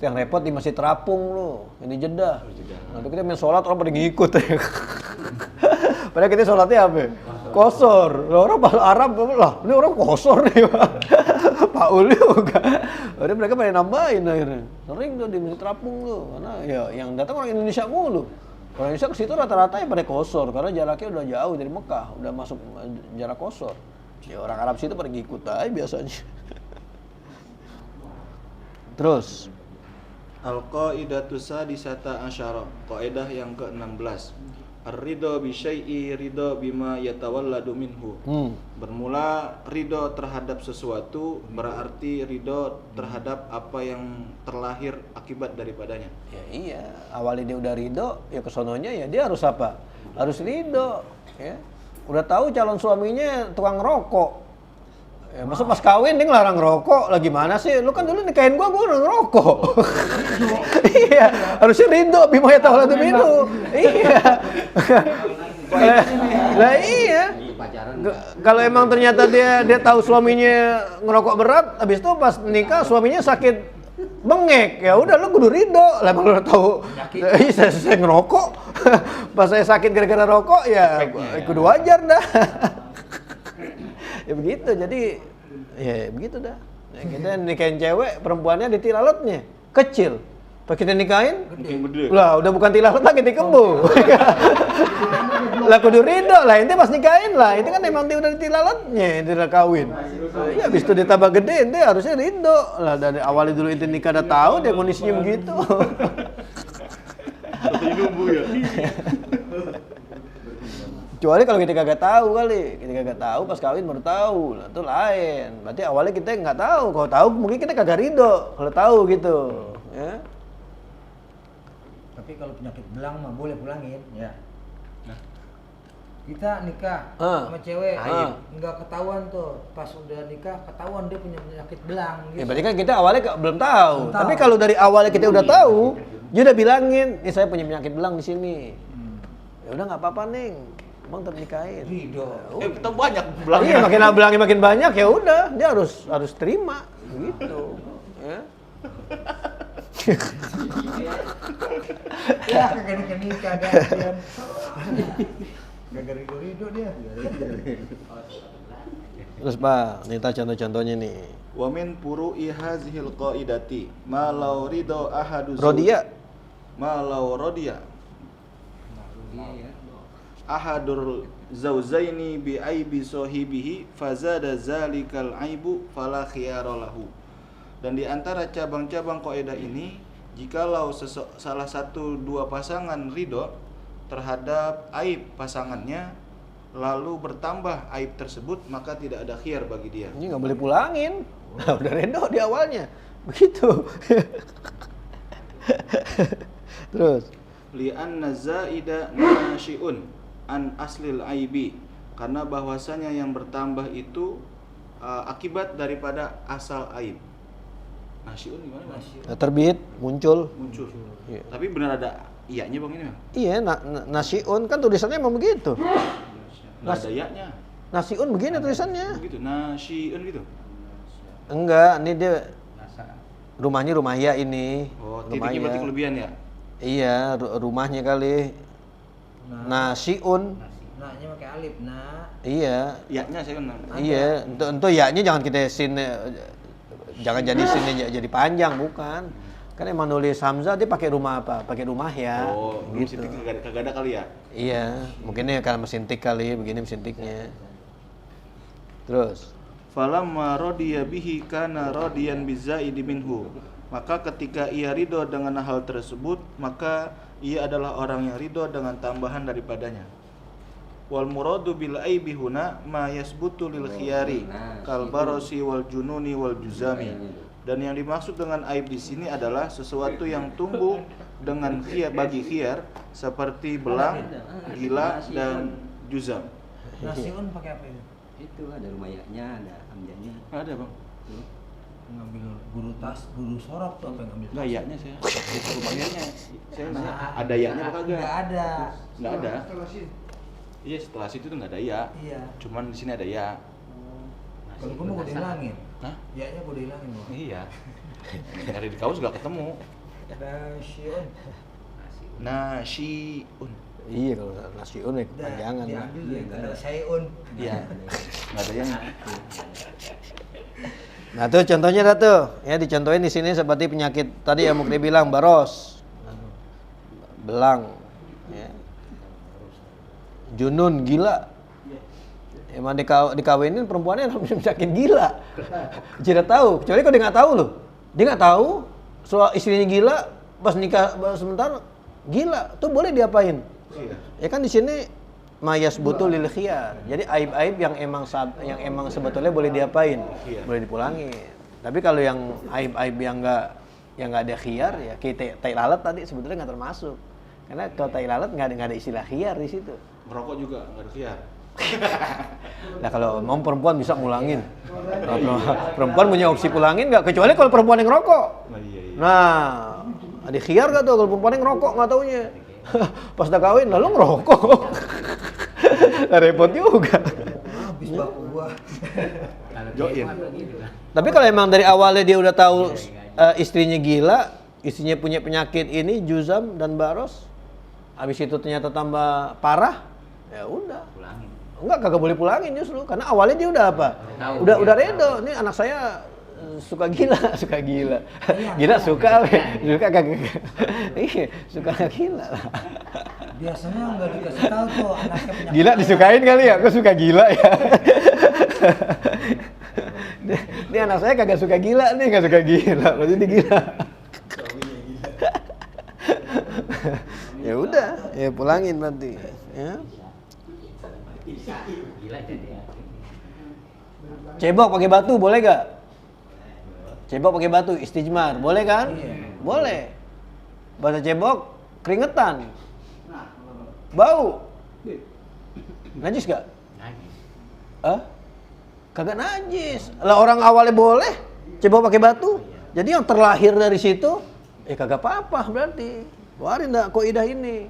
[SPEAKER 1] Yang repot di Masjid Terapung lu, ini Jeddah. Nanti kita main sholat orang pada ngikut ya. Padahal kita sholatnya apa? Kosor. Lah orang bahasa Arab lah, ini orang kosor nih. Pak Uli juga. Jadi mereka pada nambahin akhirnya. Sering tuh di Masjid Terapung tuh, karena ya yang datang orang Indonesia mulu. Orang Indonesia ke situ rata-rata ya pada kosor karena jaraknya udah jauh dari Mekah, udah masuk jarak kosor. Ya orang Arab situ pada ngikut aja biasanya. Terus
[SPEAKER 4] Al-qaidatu sadisata asyara, kaidah yang ke-16. Ar-ridho bi syai'i ridho bima yatawalladu minhu. Bermula ridho terhadap sesuatu berarti ridho terhadap apa yang terlahir akibat daripadanya.
[SPEAKER 1] ya iya, awalnya dia udah ridho, ya kesononya ya dia harus apa? Harus ridho, ya. Udah tahu calon suaminya tukang rokok. Ya, masa pas kawin dia ngelarang rokok, lah gimana sih? Lu kan dulu nikahin gua udah ngerokok. Iya, harusnya ridho, bima yatawalladu minhu. Iya. Lah iya. Kalau emang ternyata dia tahu suaminya ngerokok berat, habis itu pas nikah suaminya sakit bengek, ya udah lu kudu ridho. Lah emang lu udah tahu saya ngerokok. Pas saya sakit gara-gara rokok ya kudu wajar dah. Ya begitu, jadi ya begitu dah. Ya, kita nikahin cewek, perempuannya di tilalatnya kecil. Pas kita nikahin,
[SPEAKER 4] Gede.
[SPEAKER 1] lah udah bukan tilalat lagi di kembu. Lah kudu ridho lah, ini pas nikahin lah, itu kan emang dia udah di tilalatnya, dia udah kawin. Ya habis itu ditambah gede, dia harusnya ridho. Lah dari awalnya dulu itu nikah udah tahu dia kondisinya begitu.
[SPEAKER 4] Tapi nunggu ya.
[SPEAKER 1] Kecuali kalau kita kagak tahu kali, kita kagak tahu pas kawin baru tahu, lah itu lain. Berarti awalnya kita nggak tahu, kalau tahu mungkin kita kagak ridho, kalau tahu gitu, ya.
[SPEAKER 2] Tapi kalau penyakit belang mah boleh pulangin, ya. Kita nikah
[SPEAKER 1] Ah.
[SPEAKER 2] sama cewek,
[SPEAKER 1] Ah.
[SPEAKER 2] nggak ketahuan tuh. Pas udah nikah ketahuan dia punya penyakit belang.
[SPEAKER 1] Ya
[SPEAKER 2] Gitu.
[SPEAKER 1] berarti kan kita awalnya belum tahu.
[SPEAKER 2] Belum tahu.
[SPEAKER 1] Tapi kalau dari awalnya kita udah tahu, dia udah bilangin, nih saya punya penyakit belang di sini. Ya udah nggak apa-apa Ning, Bang tetap nikahin.
[SPEAKER 2] Ridho.
[SPEAKER 4] Kita banyak
[SPEAKER 1] Iya,
[SPEAKER 4] belakang.
[SPEAKER 1] belangnya makin banyak ya udah, dia harus terima gitu. Ya.
[SPEAKER 2] Ya kagak nikah gantian. Kagak ridho dia.
[SPEAKER 1] Terus Pak, kita contoh-contohnya nih.
[SPEAKER 4] Wa min furu'i hazihil qaidati ma law ridho ahadu
[SPEAKER 1] Rodia.
[SPEAKER 4] ma law rodiya ahadur zauzaini bi aibi sahibihi fazada zalikal aibu fala khiyara lahu. Dan di antara cabang-cabang kaidah ini, jikalau salah satu dua pasangan ridho terhadap aib pasangannya lalu bertambah aib tersebut, maka tidak ada khiyar bagi dia.
[SPEAKER 1] Ini nggak boleh pulangin. Nah, udah ridho di awalnya. Begitu. Terus
[SPEAKER 4] li'anna zaida nasyi'un an aslil aibi, karena bahwasanya yang bertambah itu akibat daripada asal aib. Nasyi'un gimana Bang?
[SPEAKER 1] Terbit, muncul.
[SPEAKER 4] Muncul.
[SPEAKER 1] Iya.
[SPEAKER 4] Tapi benar ada iyanya Bang ini Bang?
[SPEAKER 1] Iya, nasiun kan tulisannya emang begitu.
[SPEAKER 4] Nggak ada iyanya.
[SPEAKER 1] Nasiun begini tulisannya.
[SPEAKER 4] Begitu, nasyi'un gitu.
[SPEAKER 1] Enggak, ini dia rumahnya rumah ya ini.
[SPEAKER 4] Oh,
[SPEAKER 1] rumah
[SPEAKER 4] titiknya berarti kelebihan ya?
[SPEAKER 1] Iya, rumahnya kali. Nasiun.
[SPEAKER 2] Nah-nya pakai alif, nah.
[SPEAKER 1] Iya.
[SPEAKER 4] Iyanya saya kan.
[SPEAKER 1] Iya, untuk ya-nya jangan kita jangan jadi sinnya jadi panjang, bukan. Kan emang nulis hamzah dia pakai rumah apa? Pakai rumah ya.
[SPEAKER 4] Oh, belum
[SPEAKER 1] gitu.
[SPEAKER 4] titik kagak ada kali ya?
[SPEAKER 1] Iya, mungkin ya karena mesin tik kali, begini mesin tiknya. Terus,
[SPEAKER 4] Falamma radiya bihi kana radiyan bizaidi minhu. Maka ketika ia ridho dengan hal tersebut, maka ia adalah orang yang ridho dengan tambahan daripadanya. Wal muradu bil aibi huna ma yasbutu lil khiyari kal barasi wal jununi wal juzami. Dan yang dimaksud dengan aib di sini adalah sesuatu yang tumbuh dengan khiyar bagi khiyar seperti belang, gila dan juzam.
[SPEAKER 2] Nasiun pakai apa itu?
[SPEAKER 3] Itu ada rumayaknya, ada hamzahnya.
[SPEAKER 4] Ada Bang.
[SPEAKER 3] Tuh.
[SPEAKER 2] Ngambil guru tas, guru sorok tuh apa yang ngambil?
[SPEAKER 4] Enggak iyanya saya. Bukan rumahnya. Saya nanya, ada iyanya apa kagak?
[SPEAKER 2] Enggak ada.
[SPEAKER 4] Enggak ada. Iya, setelah situ tuh enggak ada iya.
[SPEAKER 2] Iya.
[SPEAKER 4] Cuman di sini ada iya.
[SPEAKER 2] Kalau gua mau dihilangin.
[SPEAKER 4] Hah?
[SPEAKER 2] Ya-nya gua dihilangin, Bang.
[SPEAKER 4] Iya. Nyari di kaos enggak ketemu.
[SPEAKER 2] Nasiun.
[SPEAKER 4] Nasyiun.
[SPEAKER 1] iya kalau nasiun ya kepanjangan.
[SPEAKER 2] Diambil ya, ada sayun.
[SPEAKER 4] Iya. Enggak ada yang
[SPEAKER 1] Nah tuh contohnya dah tuh, ya dicontohin di sini seperti penyakit tadi yang Mukri bilang baros, belang, ya. Junun gila, emang dikawinin perempuannya penyakit gila, tidak tahu, kecuali kalau dia nggak tahu loh, dia nggak tahu soal istrinya gila, pas nikah sebentar gila, tuh boleh diapain?
[SPEAKER 4] Iya.
[SPEAKER 1] Ya kan di sini mayas butul lil khiyar. Jadi aib-aib yang emang sebetulnya boleh diapain?
[SPEAKER 4] Iya.
[SPEAKER 1] Boleh dipulangin. Tapi kalau yang aib-aib yang enggak ada khiyar ya kayak tai lalat tadi sebetulnya nggak termasuk. Karena kalau tai lalat nggak ada istilah khiyar di situ.
[SPEAKER 4] Merokok juga enggak ada khiyar.
[SPEAKER 1] Nah kalau mau perempuan bisa ngulangin. Perempuan punya opsi pulangin nggak? Kecuali kalau perempuan yang ngerokok.
[SPEAKER 4] Nah, iya.
[SPEAKER 1] Nah, ada khiyar nggak tuh kalau perempuan yang ngerokok nggak taunya? Pas udah kawin lalu ngerokok. Nah, repot juga.
[SPEAKER 2] Habis baku gua.
[SPEAKER 4] Join.
[SPEAKER 1] Tapi kalau emang dari awalnya dia udah tahu istrinya gila, istrinya punya penyakit ini juzam dan baros, habis itu ternyata tambah parah, ya udah.
[SPEAKER 3] Pulangin.
[SPEAKER 1] Enggak, kagak boleh pulangin justru karena awalnya dia udah apa? Udah redo. Ini anak saya suka gila, suka gila. Gila suka kagak. Iya, suka gila lah.
[SPEAKER 2] Biasanya nggak dikasih tahu tuh anaknya punya.
[SPEAKER 1] Gila disukain kali ya, aku suka gila ya. Ini anak saya kagak suka gila nih, nggak suka gila, berarti dia gila. Ya udah, ya pulangin berarti. Ya.
[SPEAKER 3] Gila jadi ya.
[SPEAKER 1] Cebok pakai batu boleh gak? Cebok pakai batu istijmar, boleh kan? Boleh. Bahasa cebok keringetan. Bau. Najis gak?
[SPEAKER 3] Najis.
[SPEAKER 1] Kagak najis. Lah orang awalnya boleh cebok pakai batu. Jadi yang terlahir dari situ kagak apa-apa berarti. Warin dah kaidah ini.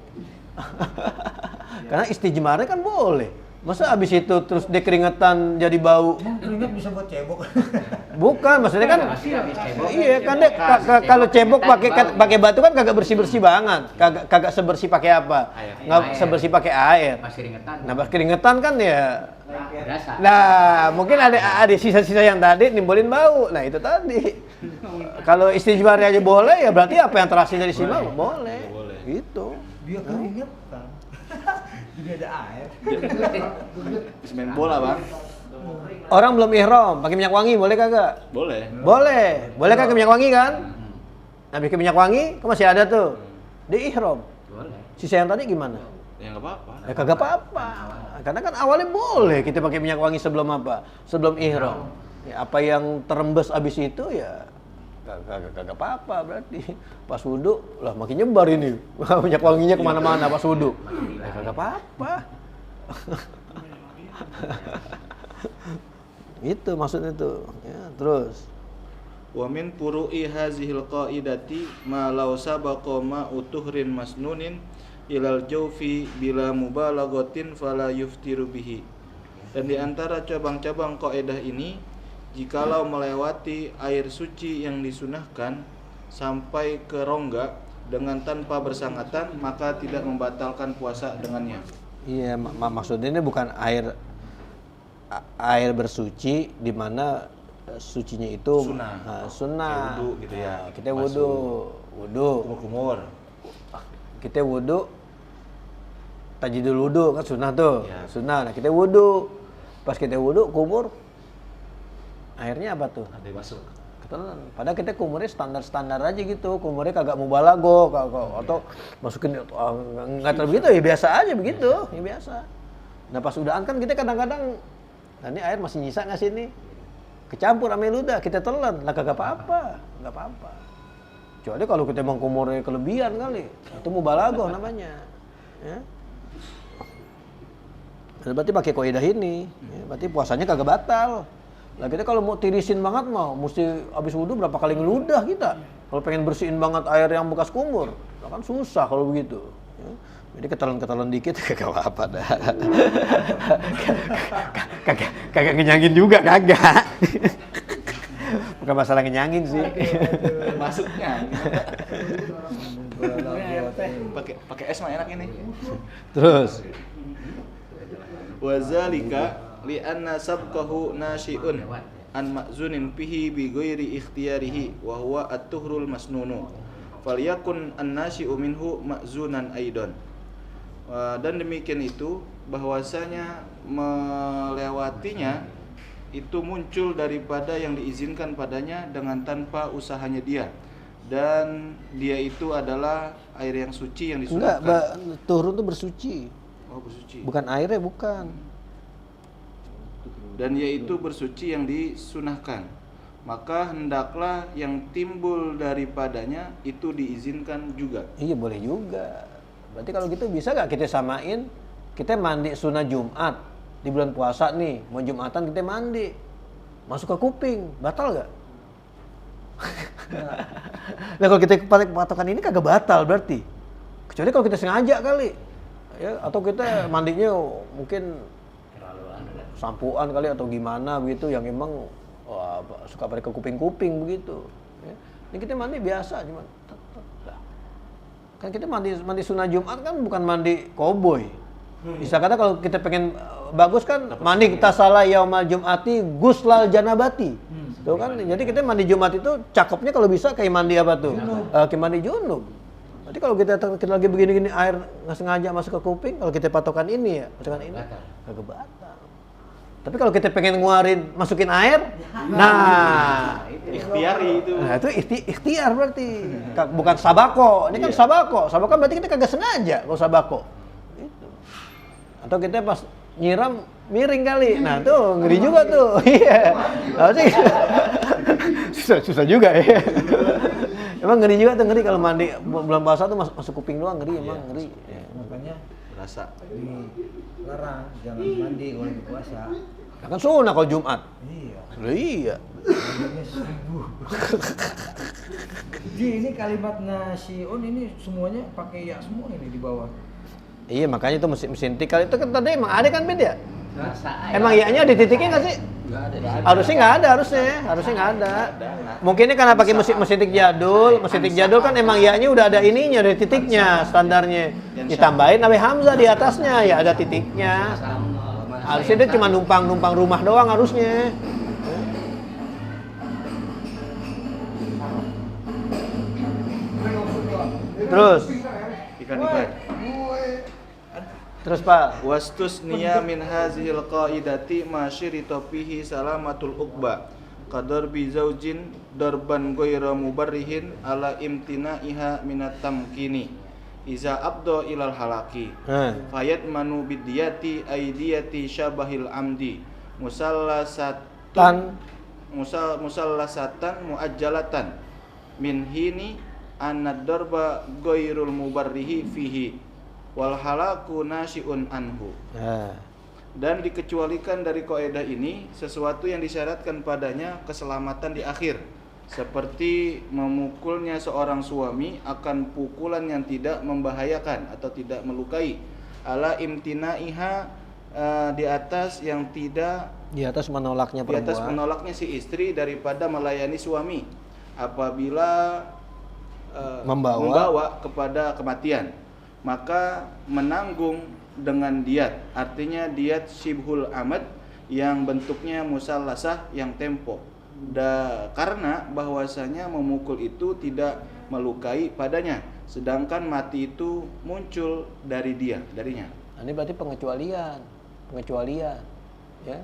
[SPEAKER 1] Karena istijmarnya kan boleh. Masa abis itu terus dia keringetan jadi bau?
[SPEAKER 2] Keringet bisa buat cebok.
[SPEAKER 1] Bukan, maksudnya kan
[SPEAKER 3] Habis cebok.
[SPEAKER 1] iya kan deh kalau cebok pakai batu kan kagak bersih-bersih banget. Kagak sebersih pakai apa? Nggak sebersih pakai air.
[SPEAKER 3] Masih ringetan.
[SPEAKER 1] Nah, keringetan kan ya.
[SPEAKER 3] Berasa.
[SPEAKER 1] Nah, mungkin ada sisa-sisa yang tadi nimbulin bau. Nah, itu tadi. Kalau istijmar aja boleh ya berarti apa yang terhasil dari sini boleh.
[SPEAKER 4] Boleh.
[SPEAKER 1] Gitu.
[SPEAKER 2] Dia keringetan. Jadi ada air.
[SPEAKER 4] Bisa main bola, Bang.
[SPEAKER 1] Orang belum ihram, pakai minyak wangi boleh kagak?
[SPEAKER 4] Boleh.
[SPEAKER 1] Boleh. Boleh kagak minyak wangi kan? Nah, bikin minyak wangi, kan masih ada tuh. Di ihram.
[SPEAKER 3] Boleh.
[SPEAKER 1] Sisa yang tadi gimana?
[SPEAKER 4] Ya enggak apa-apa.
[SPEAKER 1] Ya kagak apa-apa. Karena kan awalnya boleh kita pakai minyak wangi sebelum apa? Sebelum ihram. Ya, apa yang terembes abis itu ya kagak apa-apa berarti. Pas wudu lah makin nyebar ini. Minyak wanginya kemana-mana pas wudu. Kagak apa-apa. Itu maksudnya tuh. Ya, terus.
[SPEAKER 4] Wa min furu'i hazihil qaidati ma law sabaqa ma utuhrin masnunin ilal jawfi bila mubalaghatin fala yuftiru bihi. Dan di antara cabang-cabang kaidah ini, jikalau melewati air suci yang disunahkan sampai ke rongga dengan tanpa bersangatan, maka tidak membatalkan puasa dengannya.
[SPEAKER 1] Iya, maksudnya ini bukan air bersuci di mana sucinya itu sunnah.
[SPEAKER 4] Kayak wudu gitu ya.
[SPEAKER 1] Nah, kita wudu.
[SPEAKER 4] Kumur.
[SPEAKER 1] Kita wudu tajidul wudu kan sunnah tuh.
[SPEAKER 4] Ya.
[SPEAKER 1] Sunnah. Nah, kita wudu. Pas kita wudu kumur airnya apa tuh?
[SPEAKER 4] Ada masuk.
[SPEAKER 1] Ketelan. Padahal kita kumurnya standar-standar aja gitu. Kumurnya kagak mubalago atau masukin enggak terlalu begitu ya biasa aja begitu, ya biasa. Nah, pas udahan kan kita kadang-kadang nah ini air masih nyisa nggak sih ini? Kecampur sama ludah, kita telan, lah kagak apa-apa, nggak apa-apa. Kecuali kalau kita emang kumurnya kelebihan kali, itu mubalaghah namanya. Ya. Berarti pakai kaidah ini, ya, berarti puasanya kagak batal. Lah kita kalau mau tirisin banget mau, mesti habis wudu berapa kali ngeludah kita. Kalau pengen bersihin banget air yang bekas kumur, lah kan susah kalau begitu. Ya. Jadi ketelan dikit kagak apa-apa dah. Kagak ngenyangin juga kagak. Bukan masalah ngenyangin sih.
[SPEAKER 4] Masuknya. Pakai es mah enak ini.
[SPEAKER 1] Terus
[SPEAKER 4] Wazalika li'anna sabqahu nasyi'un an ma'zunin fihi bi ghairi ikhtiyarihi wa huwa at-tuhrul masnunu. Falyakun an-nasyi'u minhu ma'zunan aidan. Dan demikian itu bahwasanya melewatinya itu muncul daripada yang diizinkan padanya dengan tanpa usahanya dia, dan dia itu adalah air yang suci yang disunahkan.
[SPEAKER 1] enggak, turun tuh bersuci.
[SPEAKER 4] Oh, bersuci.
[SPEAKER 1] Bukan airnya, bukan.
[SPEAKER 4] Dan yaitu bersuci yang disunahkan, maka hendaklah yang timbul daripadanya itu diizinkan juga.
[SPEAKER 1] Iya, boleh juga. Berarti kalau gitu bisa gak kita samain, kita mandi sunnah Jumat di bulan puasa nih, mau Jumatan kita mandi, masuk ke kuping, batal gak? Nah kalau kita pakai patokan ini kagak batal berarti, kecuali kalau kita sengaja kali, ya, atau kita mandinya mungkin sampuan kali atau gimana begitu yang emang suka pada ke kuping-kuping begitu. Ya. Ini kita mandi biasa cuman. Kan kita mandi sunnah Jumat kan bukan mandi koboi. Bisa kata kalau kita pengen bagus kan mandi kita salah yaumal Jumati guslal janabati. Tuh kan jadi kita mandi Jumat itu cakepnya kalau bisa kayak mandi apa tuh? Kayak mandi junub. Berarti kalau kita lagi begini-gini air nggak sengaja masuk ke kuping, kalau kita patokan ini ya, patokan ini kagak batal. Tapi kalau kita pengen nguarin masukin air, nah
[SPEAKER 4] Ikhtiari itu.
[SPEAKER 1] Nah itu ikhtiar berarti, bukan sabako. Ini kan sabako. Sabako berarti kita kagak sengaja kalau sabako. Itu. Atau kita pas nyiram miring kali. Nah tuh ngeri juga tuh. Iya. Susah juga ya. Emang ngeri juga tuh, ngeri kalau mandi bulan puasa tuh masuk kuping doang, ngeri emang ngeri.
[SPEAKER 2] Makanya
[SPEAKER 4] Berasa.
[SPEAKER 2] dilarang jangan mandi kalau di puasa.
[SPEAKER 1] Nah, kan sunnah kalau Jumat.
[SPEAKER 2] Iya.
[SPEAKER 1] Iya.
[SPEAKER 2] Mandinya 1000. Ji, ini kalimat nasiun ini semuanya pakai ya semua ini di bawah.
[SPEAKER 1] Iya makanya itu mesin tikal itu kan tadi emang ada kan beda. Emang iya-nya di titiknya nggak sih? Harusnya nggak ada, harusnya nggak ada. Mungkin ini karena pakai mesin tik jadul, kan emang iya-nya udah ada ininya, ada titiknya standarnya. Ditambahin nabi hamzah di atasnya, ya ada titiknya. Harusnya dia cuma numpang rumah doang harusnya. Terus Pak.
[SPEAKER 4] Wastusniya min hazihil qaidati ma syirita fihi salamatul uqba qadar bi zaujin darban ghayra mubarrihin ala imtinaiha minat tamkini iza abdo ilal halaki fayat manu bidiyati aidiyati syabahil amdi musallasatan muajjalatan min hini annad darba ghairul mubarrihi fihi wal halaku nasyi'un anhu.
[SPEAKER 1] Nah,
[SPEAKER 4] Dan dikecualikan dari kaidah ini sesuatu yang disyaratkan padanya keselamatan di akhir, seperti memukulnya seorang suami akan pukulan yang tidak membahayakan atau tidak melukai, ala imtinaiha, di atas yang tidak,
[SPEAKER 1] di atas menolaknya
[SPEAKER 4] di atas
[SPEAKER 1] perempuan.
[SPEAKER 4] menolaknya si istri daripada melayani suami apabila membawa kepada kematian, maka menanggung dengan diat, artinya diat syibhul amad yang bentuknya musallasah yang tempo. Karena bahwasanya memukul itu tidak melukai padanya, sedangkan mati itu muncul darinya.
[SPEAKER 1] Ini berarti pengecualian, ya.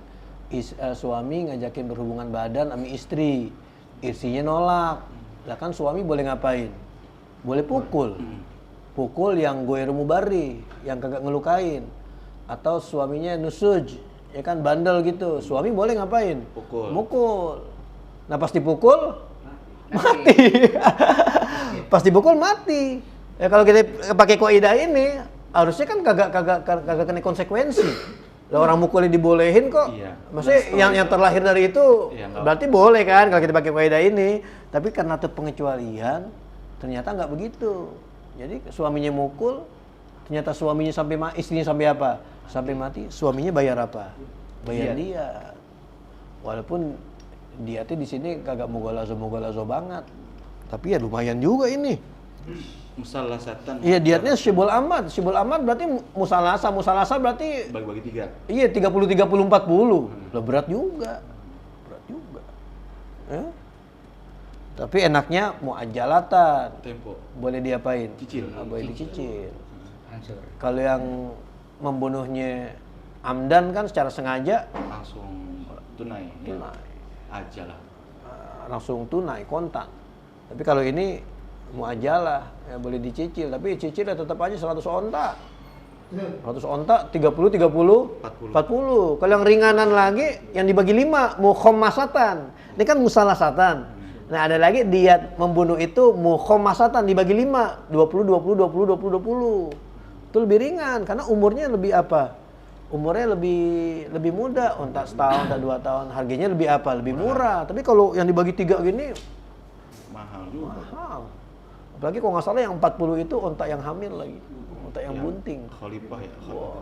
[SPEAKER 1] Suami ngajakin berhubungan badan sama istri, istrinya nolak. Lah kan suami boleh ngapain? Boleh pukul yang goir mubarri, yang kagak ngelukain. Atau suaminya nusuj, ya kan bandel gitu. Suami boleh ngapain? Mukul. Nah pas dipukul mati. Pas dipukul mati. Ya kalau kita pakai kaidah ini harusnya kan kagak kena konsekuensi. Lah orang mukulnya dibolehin kok.
[SPEAKER 4] Iya.
[SPEAKER 1] Maksudnya yang terlahir dari itu
[SPEAKER 4] iya,
[SPEAKER 1] berarti boleh kan kalau kita pakai kaidah ini. Tapi karena itu pengecualian ternyata nggak begitu. Jadi suaminya mukul, ternyata suaminya istrinya sampai apa? Sampai mati. Suaminya bayar apa? Bayar dia. Walaupun dia tuh di sini kagak mogolazo banget. Tapi ya lumayan juga ini.
[SPEAKER 4] Musallasatan.
[SPEAKER 1] Iya, diatnya syibul amad. Syibul amad berarti musalasa berarti
[SPEAKER 4] bagi-bagi 3.
[SPEAKER 1] iya 30 40. Lah berat juga. Ya? Tapi enaknya muajalatan.
[SPEAKER 4] Tempo.
[SPEAKER 1] Boleh diapain?
[SPEAKER 4] Cicil.
[SPEAKER 1] Boleh dicicil.
[SPEAKER 2] Hancur.
[SPEAKER 1] Kalau yang membunuhnya amdan kan secara sengaja
[SPEAKER 4] Langsung tunai. Ya. Aja lah.
[SPEAKER 1] Langsung tunai kontan. Tapi kalau ini muajalah ya boleh dicicil, tapi cicilnya tetap aja 100 onta. 100 onta 30 40. Kalau yang ringanan lagi yang dibagi 5 mukhammasatan. Ini kan musalasatan. Nah, ada lagi diat membunuh itu mukhammasatan dibagi 5, 20. Itu lebih ringan karena umurnya lebih apa? Umurnya lebih muda, onta setahun, onta 2 tahun. Harganya lebih apa? Lebih murah. Tapi kalau yang dibagi 3 gini
[SPEAKER 4] Mahal juga.
[SPEAKER 1] mahal. Apalagi kalau nggak salah yang 40 itu onta yang hamil lagi. Onta yang bunting.
[SPEAKER 4] Khalifah ya.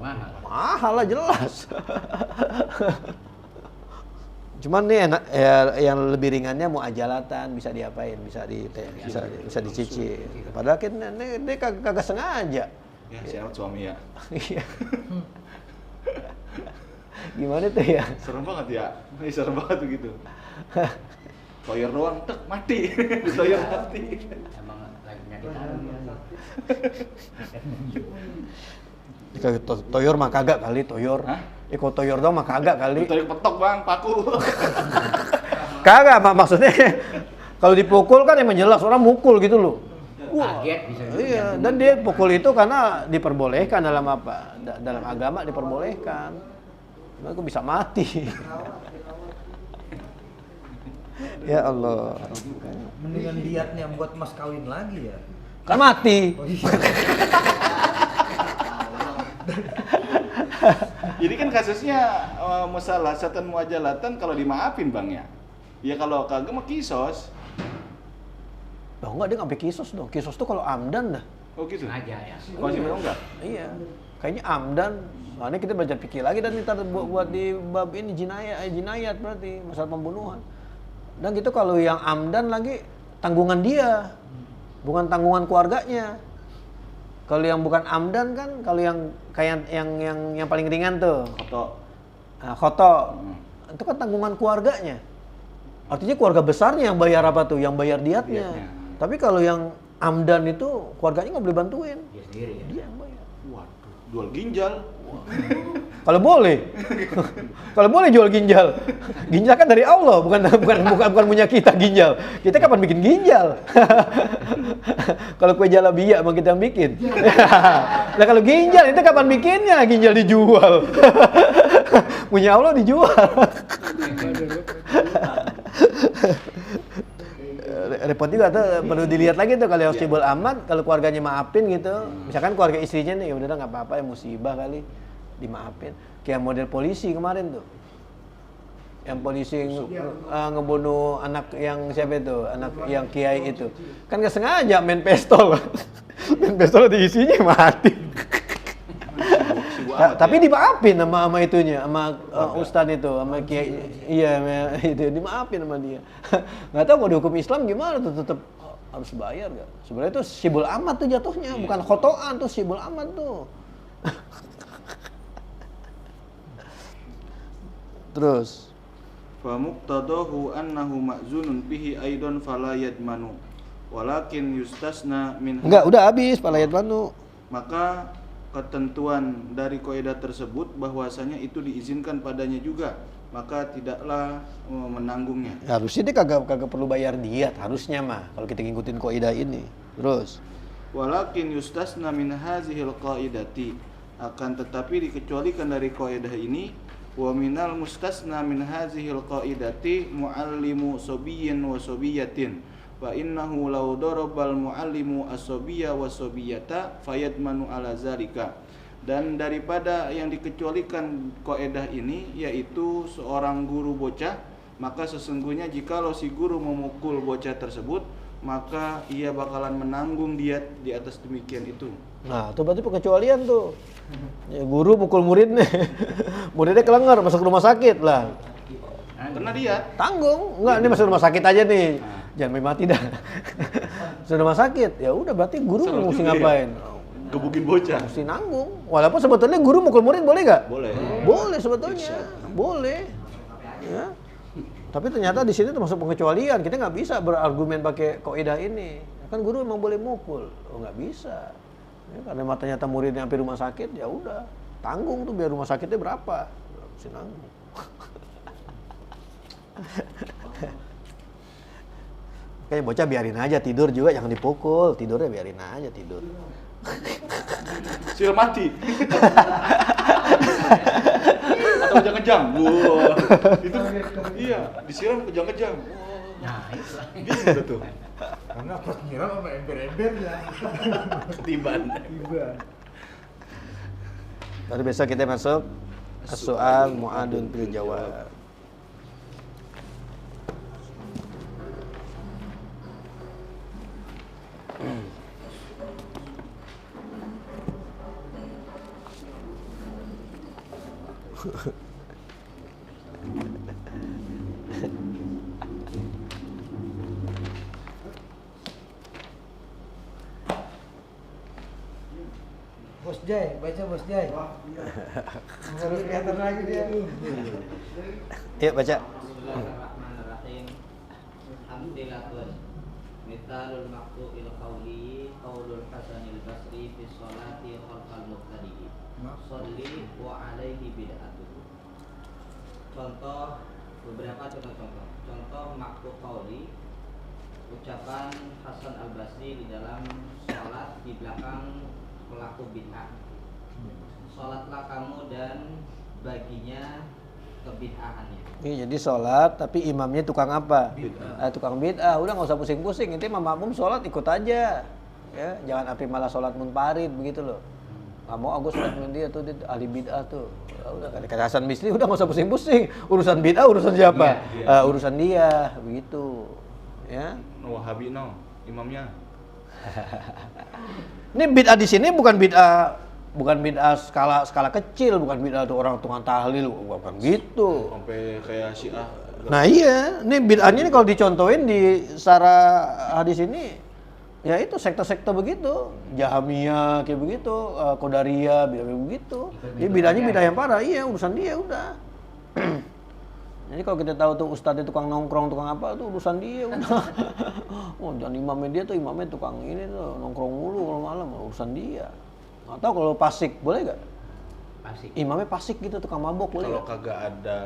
[SPEAKER 2] Mahal.
[SPEAKER 1] Mahal lah jelas. Cuman nih enak ya, yang lebih ringannya muajalatan bisa diapain, bisa dicicil. Padahal kan ini kagak sengaja.
[SPEAKER 4] Ya, siapa suami ya.
[SPEAKER 1] Iya. Gimana tuh ya?
[SPEAKER 4] Serem banget ya. Serem banget tuh gitu. Toyor doang, tek mati. Toyor mati.
[SPEAKER 2] Emang lagi nyakit hati.
[SPEAKER 1] Toyor mah kagak kali toyor.
[SPEAKER 4] Hah?
[SPEAKER 1] Kalau toyor doang mah kagak kali.
[SPEAKER 4] Toyor petok bang, paku.
[SPEAKER 1] Kagak maksudnya. Kalau dipukul kan emang jelas orang mukul gitu loh.
[SPEAKER 2] Kaget bisa juga.
[SPEAKER 1] Iya, dan dia pukul itu karena diperbolehkan dalam apa? Dalam agama diperbolehkan. Cuma kok bisa mati. Ya Allah.
[SPEAKER 2] Mendingan diatnya buat mas kawin lagi ya.
[SPEAKER 1] Kan mati.
[SPEAKER 4] Jadi kan kasusnya musalasatan muajalatan kalau dimaafin bang ya. Ya kalau kagak mah kisos.
[SPEAKER 1] Oh enggak, dia ngambil kisos dong. Kisos tuh kalau amdan dah.
[SPEAKER 4] Oh gitu.
[SPEAKER 2] Sengaja ya.
[SPEAKER 4] Masih mau enggak?
[SPEAKER 1] Iya. Kayaknya amdan. Nah, ini kita baca fikih lagi dan kita buat di bab ini jinayat berarti masalah pembunuhan. Dan gitu kalau yang amdan lagi tanggungan dia, bukan tanggungan keluarganya. Kalau yang bukan amdan kan, kalau yang kayak yang paling ringan tuh, khoto, itu kan tanggungan keluarganya. Artinya keluarga besarnya yang bayar apa tuh, yang bayar diatnya. Tapi kalau yang amdan itu keluarganya nggak boleh bantuin,
[SPEAKER 2] Dia sendiri ya.
[SPEAKER 1] dia yang bayar.
[SPEAKER 4] Waduh, jual ginjal.
[SPEAKER 1] Kalau boleh, kalau boleh jual ginjal. Ginjal kan dari Allah, bukan punya kita ginjal. Kita kapan bikin ginjal? Kalau kue jalabia emang kita yang bikin. Nah kalau ginjal itu kapan bikinnya? Ginjal dijual. Punya Allah dijual. repot juga tuh, perlu dilihat lagi tuh kalau Syibul Ahmad, kalau keluarganya maafin gitu. Misalkan keluarga istrinya nih, ya udah nggak apa-apa ya musibah kali, dimaafin. Kayak model polisi kemarin tuh. Yang polisi ngebunuh anak yang siapa itu? Anak yang kiai itu. Kan nggak sengaja main pistol. Main pistol diisinya mati. Tapi dimaafin sama itunya, sama ustadz itu, sama kiai. Iya, itu dimaafin sama dia. Nggak tahu kalau di hukum Islam gimana tuh, tetap harus bayar nggak? Sebenarnya itu Syibul Ahmad tuh jatuhnya, bukan khotoan tuh Syibul Ahmad tuh. Terus
[SPEAKER 4] Famuqtadahu annahu ma'zunun bihi aidan fala yadmanu walakin yustasna min.
[SPEAKER 1] enggak, udah habis falayat manu.
[SPEAKER 4] Maka ketentuan dari kaidah tersebut bahwasanya itu diizinkan padanya juga, maka tidaklah menanggungnya.
[SPEAKER 1] Harusnya dia kagak perlu bayar diat harusnya mah kalau kita ngikutin kaidah ini. Terus
[SPEAKER 4] Walakin yustasna min hazihil qaidati, akan tetapi dikecualikan dari kaidah ini, wa minal mustasna min hazihil qaidati muallimu sabiyyin wa sabiyatin fa innahu law darabal muallimu as-sabiyya wa sabiyata fayadmanu ala zalika. Dan daripada yang dikecualikan kaidah ini yaitu seorang guru bocah, maka sesungguhnya jikalau si guru memukul bocah tersebut, maka ia bakalan menanggung diat di atas demikian itu.
[SPEAKER 1] nah, itu berarti pengecualian tuh. Ya, guru pukul muridnya. Muridnya kelengar masuk rumah sakit lah.
[SPEAKER 4] Kena diat.
[SPEAKER 1] Tanggung. Enggak, ini masuk rumah sakit aja nih. Jangan sampai mati dah. Masuk rumah sakit. Ya udah berarti guru
[SPEAKER 4] Seru
[SPEAKER 1] mesti
[SPEAKER 4] juga
[SPEAKER 1] ngapain?
[SPEAKER 4] Gebukin bocah.
[SPEAKER 1] Mesti nanggung. Walaupun sebetulnya guru mukul murid boleh nggak?
[SPEAKER 4] Boleh.
[SPEAKER 1] Boleh sebetulnya. Boleh. Ya. Tapi ternyata di sini termasuk pengecualian. Kita nggak bisa berargumen pakai kaidah ini. Kan guru memang boleh mukul. Oh nggak bisa. Ya, karena ternyata muridnya sampai rumah sakit, ya udah tanggung tuh biar rumah sakitnya berapa. Mesti nanggung. Kayaknya bocah biarin aja tidur juga, jangan dipukul. Tidurnya biarin aja tidur.
[SPEAKER 4] Sil mati. Atau kejang-kejang. Wah. Itu iya, disiram kejang-kejang.
[SPEAKER 3] Nah, itu.
[SPEAKER 4] Gitu tuh.
[SPEAKER 2] Karena pas nyiram sama ember-embernya.
[SPEAKER 4] Ketiban.
[SPEAKER 1] Baru besok kita masuk as-soal mu'adun fil jawab.
[SPEAKER 2] Bos Jai, baca Bos Jai. Harus kelihatan lagi dia.
[SPEAKER 1] Yuk baca.
[SPEAKER 5] Bismillahirrahmanirrahim. Hamdilatun. Mithalul maqtu'il qawli qaulul Hasanil Basri fi sholati khalfal muqtadi. Sholli wa alaihi bid'atuh. Contoh beberapa contoh. Contoh maqtu' qauli, ucapan Hasan Al-Basri di dalam sholat di belakang pelaku bid'ah. Sholatlah kamu dan baginya kebid'ahannya.
[SPEAKER 1] Ini jadi sholat tapi imamnya tukang apa? Tukang bid'ah. Udah nggak usah pusing-pusing. Intinya makmum sholat ikut aja. Ya, jangan api malah sholat munfarid begitu loh. Nggak mau aku sholat dengan dia tuh, dia ahli bid'ah tuh. Ya udah kata Hasan Basri udah nggak usah pusing-pusing. Urusan bid'ah urusan siapa? Urusan dia begitu. Ya.
[SPEAKER 4] Wahabi no, imamnya.
[SPEAKER 1] Ini bid'ah di sini bukan bid'ah skala kecil, bukan bid'ah tuh orang tukang tahlil, bukan gitu.
[SPEAKER 4] Sampai kayak Syiah.
[SPEAKER 1] Nah iya, ini bid'ahnya ini kalau dicontohin di secara hadis ini, ya itu sekte-sekte begitu, Jahamiyah kayak begitu, Qadariyah begitu. Jadi bid'ahnya bid'ah yang parah, iya urusan dia udah. Jadi kalau kita tahu tuh ustadz tukang nongkrong, tukang apa tuh urusan dia udah. Oh jangan imamnya dia tuh, imamnya tukang ini tuh nongkrong mulu kalau malam, urusan dia. Atau kalau pasik boleh gak?
[SPEAKER 5] Pasik.
[SPEAKER 1] Imamnya pasik gitu, tukang mabok boleh
[SPEAKER 4] Kalau
[SPEAKER 1] gak?
[SPEAKER 4] kagak ada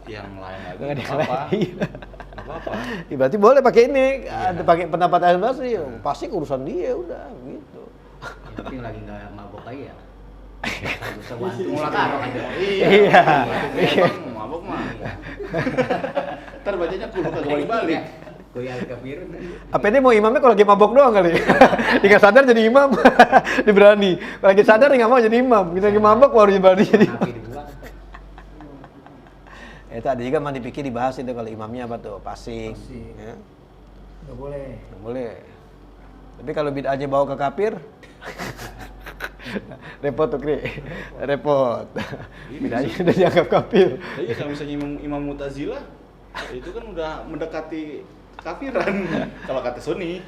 [SPEAKER 4] yang lain lagi,
[SPEAKER 1] Nggak ada
[SPEAKER 4] nggak
[SPEAKER 1] yang
[SPEAKER 4] apa-apa.
[SPEAKER 1] lain.
[SPEAKER 4] Nggak apa-apa.
[SPEAKER 1] Ya, berarti boleh pakai ini, ada pakai pendapat Hasan Basri. Pasik urusan dia udah gitu.
[SPEAKER 3] Yang penting lagi nggak mabok lagi ya. Bisa bantu taruh aja.
[SPEAKER 1] Iya.
[SPEAKER 4] Mabok mah. Ntar bacanya kudu kagak balik-balik.
[SPEAKER 3] Goyal kafir.
[SPEAKER 1] Apa ini mau imamnya kalau lagi mabok doang kali? Dia nggak sadar jadi imam, dia berani. Kalau lagi sadar dia nggak mau jadi imam. Kita lagi mabok baru berani jadi imam.
[SPEAKER 3] Nabi dibuat.
[SPEAKER 1] Itu ada juga mandi fikih dibahas itu kalau imamnya apa tuh? Passing.
[SPEAKER 2] Passing.
[SPEAKER 1] Ya.
[SPEAKER 2] Nggak boleh.
[SPEAKER 1] Nggak boleh. Tapi kalau bid'ahnya bawa ke kafir, repot tuh Kri. Repot. Bid'ahnya udah dianggap kafir.
[SPEAKER 4] Iya, kalau misalnya Imam Mu'tazilah itu kan udah mendekati kafiran kalau kata Sunni.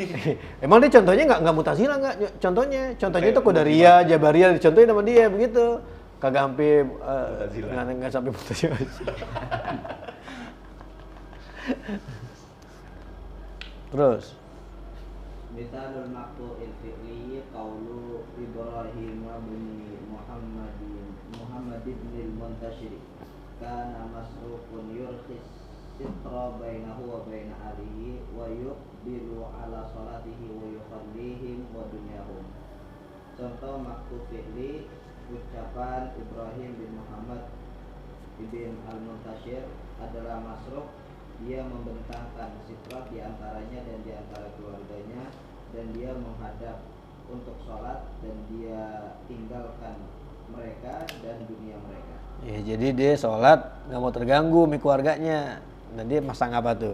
[SPEAKER 1] Emang dia contohnya nggak Mu'tazilah nggak? Contohnya itu Qadariyah, Jabariyah, dicontohin sama dia begitu. Kagak sampai nggak sampai Mu'tazilah. Terus
[SPEAKER 5] Misalul maqtu'il fi'li qaulu Ibrahim bin Muhammad ibn al-Muntashir kana masrufun yurkhis sitra bainahu wa baina alihi wa yuqbilu ala salatihi wa yukhallihim wa dunyahum. Contoh maqtu' fi'li ucapan Ibrahim bin Muhammad ibn al-Muntashir adalah masruf, dia membentangkan sitra di antaranya dan di antara keluarganya, dan dia menghadap untuk sholat, dan dia tinggalkan mereka dan dunia mereka.
[SPEAKER 1] ya jadi dia sholat nggak mau terganggu sama keluarganya. Dan dia masang apa tuh?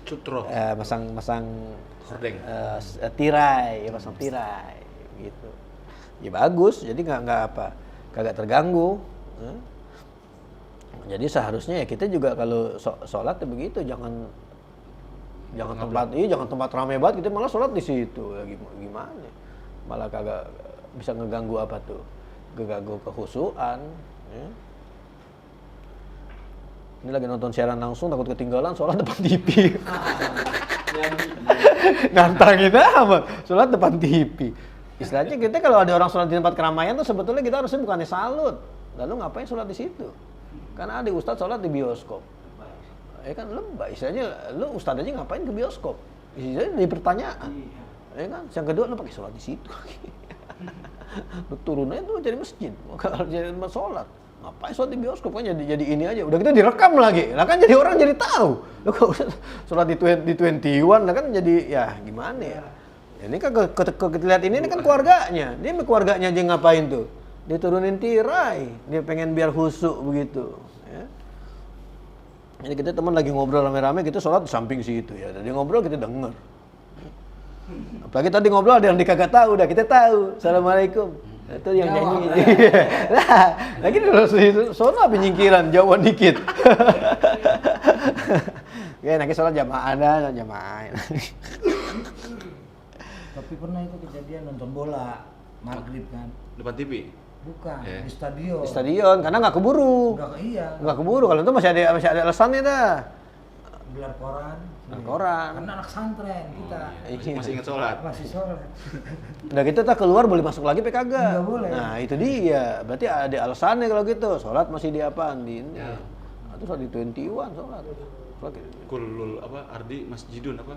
[SPEAKER 4] Sutro.
[SPEAKER 1] Masang
[SPEAKER 4] Hordeng.
[SPEAKER 1] tirai, ya pasang tirai gitu. Ya bagus, jadi kagak terganggu. Jadi seharusnya ya kita juga kalau sholat ya begitu, jangan tempat ramai banget, kita malah sholat di situ. Ya gimana? Malah kagak bisa ngeganggu apa tuh? Ngeganggu kehusuan. Ya. Ini lagi nonton siaran langsung, takut ketinggalan sholat depan TV. Nantangin amat, sholat depan TV. Istilahnya kita kalau ada orang sholat di tempat keramaian tuh sebetulnya kita harusnya bukannya salut. Lalu ngapain sholat di situ? Karena ada ustadz sholat di bioskop. Ya kan lebay. Istilahnya lu ustadz aja ngapain ke bioskop? Istilahnya di pertanyaan. Ya kan? Yang kedua lu pakai sholat di situ. Lu turunnya tuh jadi masjid. Kalau jadi tempat sholat. Ngapain sholat di bioskop kan jadi ini aja. Udah kita direkam lagi. Lah kan jadi orang jadi tahu. Lu kalau sholat di 21 lah kan jadi ya gimana ya? Ini kan kita lihat ini kan keluarganya. Dia sama keluarganya aja ngapain tuh? Dia turunin tirai. Dia pengen biar husuk begitu. Ya. Jadi kita teman lagi ngobrol rame-rame, kita sholat di samping situ ya. Jadi ngobrol kita denger. Apalagi tadi ngobrol ada yang dikagak tahu, udah kita tahu. Assalamualaikum. Itu yang nyanyi. Nah, lagi dulu sono apa nyingkiran, jauhan dikit. Ya, nanti sholat jamaah.
[SPEAKER 2] Tapi pernah itu kejadian nonton bola maghrib kan?
[SPEAKER 4] Depan TV.
[SPEAKER 2] Bukan,
[SPEAKER 4] Yeah.
[SPEAKER 2] di stadion.
[SPEAKER 1] Di stadion karena nggak keburu. Nggak keburu, kalau itu masih ada alasannya dah.
[SPEAKER 2] Gelar koran.
[SPEAKER 1] Koran.
[SPEAKER 2] Karena anak santren kita.
[SPEAKER 4] Masih ingat sholat.
[SPEAKER 2] Masih sholat.
[SPEAKER 1] Udah gitu tak keluar boleh masuk lagi PKG.
[SPEAKER 2] Nggak boleh.
[SPEAKER 1] Nah itu dia, berarti ada alasannya kalau gitu. Sholat masih di apaan? Di ini.
[SPEAKER 4] Ya.
[SPEAKER 1] Atau sholat di 21 sholat.
[SPEAKER 4] Kulul Ardi Masjidun apa?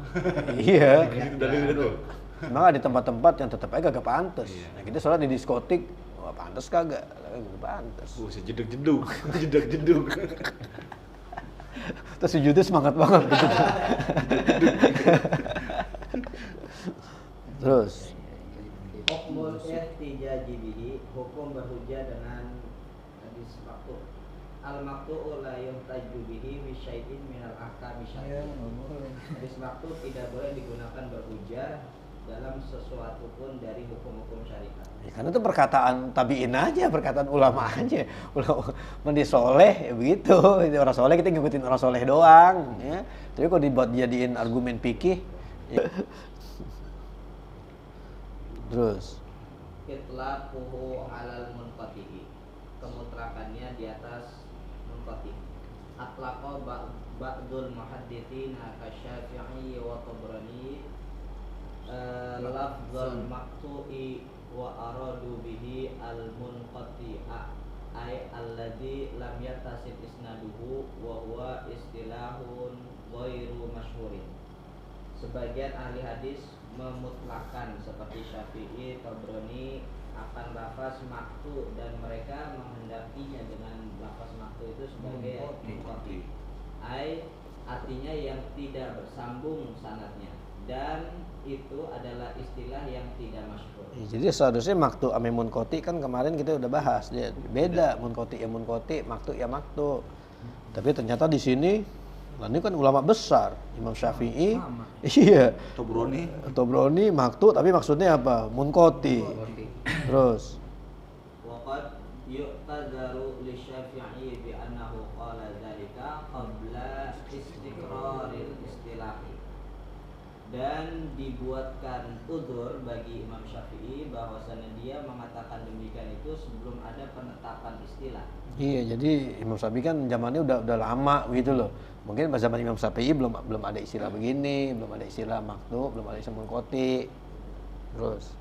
[SPEAKER 1] Iya.
[SPEAKER 4] Itu dalilnya tuh.
[SPEAKER 1] Memang ada tempat-tempat yang tetap aja kagak pantas.
[SPEAKER 4] Iya.
[SPEAKER 1] Nah, kita sholat di diskotik, wah pantas kagak? Kagak pantas.
[SPEAKER 4] Jeduk-jeduk. Jeduk-jeduk.
[SPEAKER 1] Terus sujudnya semangat banget gitu. Terus
[SPEAKER 5] Hukmul ihtijaji bihi, hukum berhujjah dengan hadis maqtu'. Al-maqtu'u la yuhtaju bihi bi syai'in minal ahkami syar'iyyah. Hadis maqtu' tidak boleh digunakan berhujjah dalam sesuatu pun dari hukum-hukum syariat.
[SPEAKER 1] ya, karena itu perkataan tabi'in aja, perkataan ulama aja. Ulama mandi soleh ya begitu. Orang soleh kita ngikutin orang soleh doang. Ya. Tapi kalau dibuat jadiin argumen fikih, ya. Terus
[SPEAKER 5] Itlaquhu 'alal munqati'i, kemutlakannya di atas munqati'. Atlaqa ba'dul muhadditsina kasyafi'i wa tabrani lafzul maqtu'i wa aradu bihi al-munqati'a ay alladzi lam yattasil isnaduhu wa huwa istilahun ghairu masyhurin. Sebagian ahli hadis memutlakkan seperti Syafi'i, Tabrani akan lafaz maktu, dan mereka menghendakinya dengan lafaz maktu itu sebagai munqati. Ai artinya yang tidak bersambung sanadnya, dan itu adalah istilah yang tidak masyhur.
[SPEAKER 1] Jadi seharusnya maktu ame munkoti kan kemarin kita udah bahas, dia beda munkoti ya munkoti, maktu ya maktu. Tapi ternyata di sini, nah ini kan ulama besar, Imam Syafi'i, iya, Tobroni maktu, tapi maksudnya apa? Munkoti. Terus,
[SPEAKER 5] Waqad yu'tadzaru li Syafi'i bi annahu qala dzalika qabla istiqraril istilahi. Dan dibuatkan udzur bagi Imam Syafi'i bahwasanya dia mengatakan demikian itu sebelum ada penetapan istilah.
[SPEAKER 1] iya, jadi Imam Syafi'i kan zamannya udah lama gitu loh. Mungkin pada zaman Imam Syafi'i belum ada istilah begini, belum ada istilah maktu, belum ada istilah munkoti. Terus,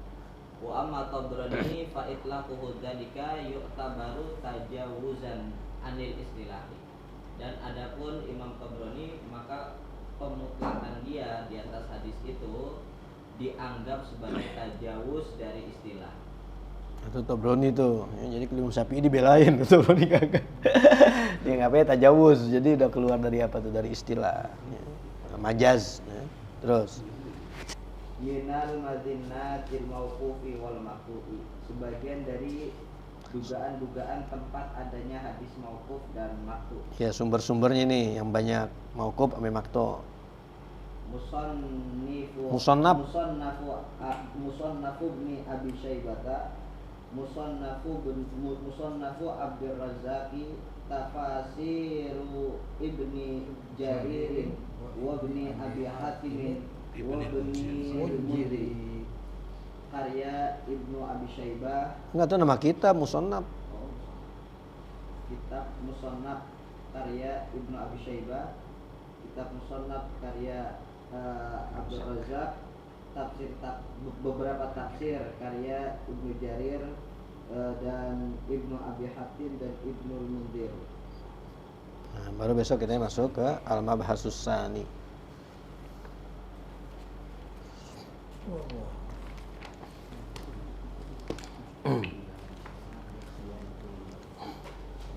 [SPEAKER 5] Wa amma Tabrani fa itlaquhu dzalika yu'tabaru tajawuzan anil istilahi. Dan adapun Imam Tabrani, maka pemutlakan dia di atas hadis itu dianggap sebagai tajawuz dari istilah.
[SPEAKER 1] itu Tobroni tuh. Ya, jadi Imam Syafi'i dibelain, Tobroni kagak. Dia ngapain tajawuz, jadi udah keluar dari apa tuh, dari istilah. Ya, majaz. Ya. Terus,
[SPEAKER 5] Yinal madinatil mauqufi wal maqtu'i. Sebagian dari dugaan-dugaan tempat adanya hadis mauquf dan maqtu.
[SPEAKER 1] ya sumber-sumbernya nih yang banyak, mauquf sama maktu. Musannaf
[SPEAKER 5] Ibni Abi Syaibata, Musannafu Abdur Razzaqi, Tafasiru Ibni Jaririn, wa Ibni Abi Hatim, wa Ibni Mudri, karya Ibnu Abi Syaibah.
[SPEAKER 1] Enggak tahu nama kita Musannaf.
[SPEAKER 5] Kitab Musannaf karya Ibnu Abi Syaibah, kitab Musannaf karya Abdul Razak, beberapa tafsir karya Ibnu Jarir dan Ibnu Abi Hatim dan Ibnu Mundir.
[SPEAKER 1] Nah, baru besok kita masuk ke Al-Mabhasus Tsani.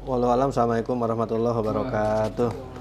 [SPEAKER 1] Wallahu a'lam. Assalamualaikum warahmatullahi wabarakatuh.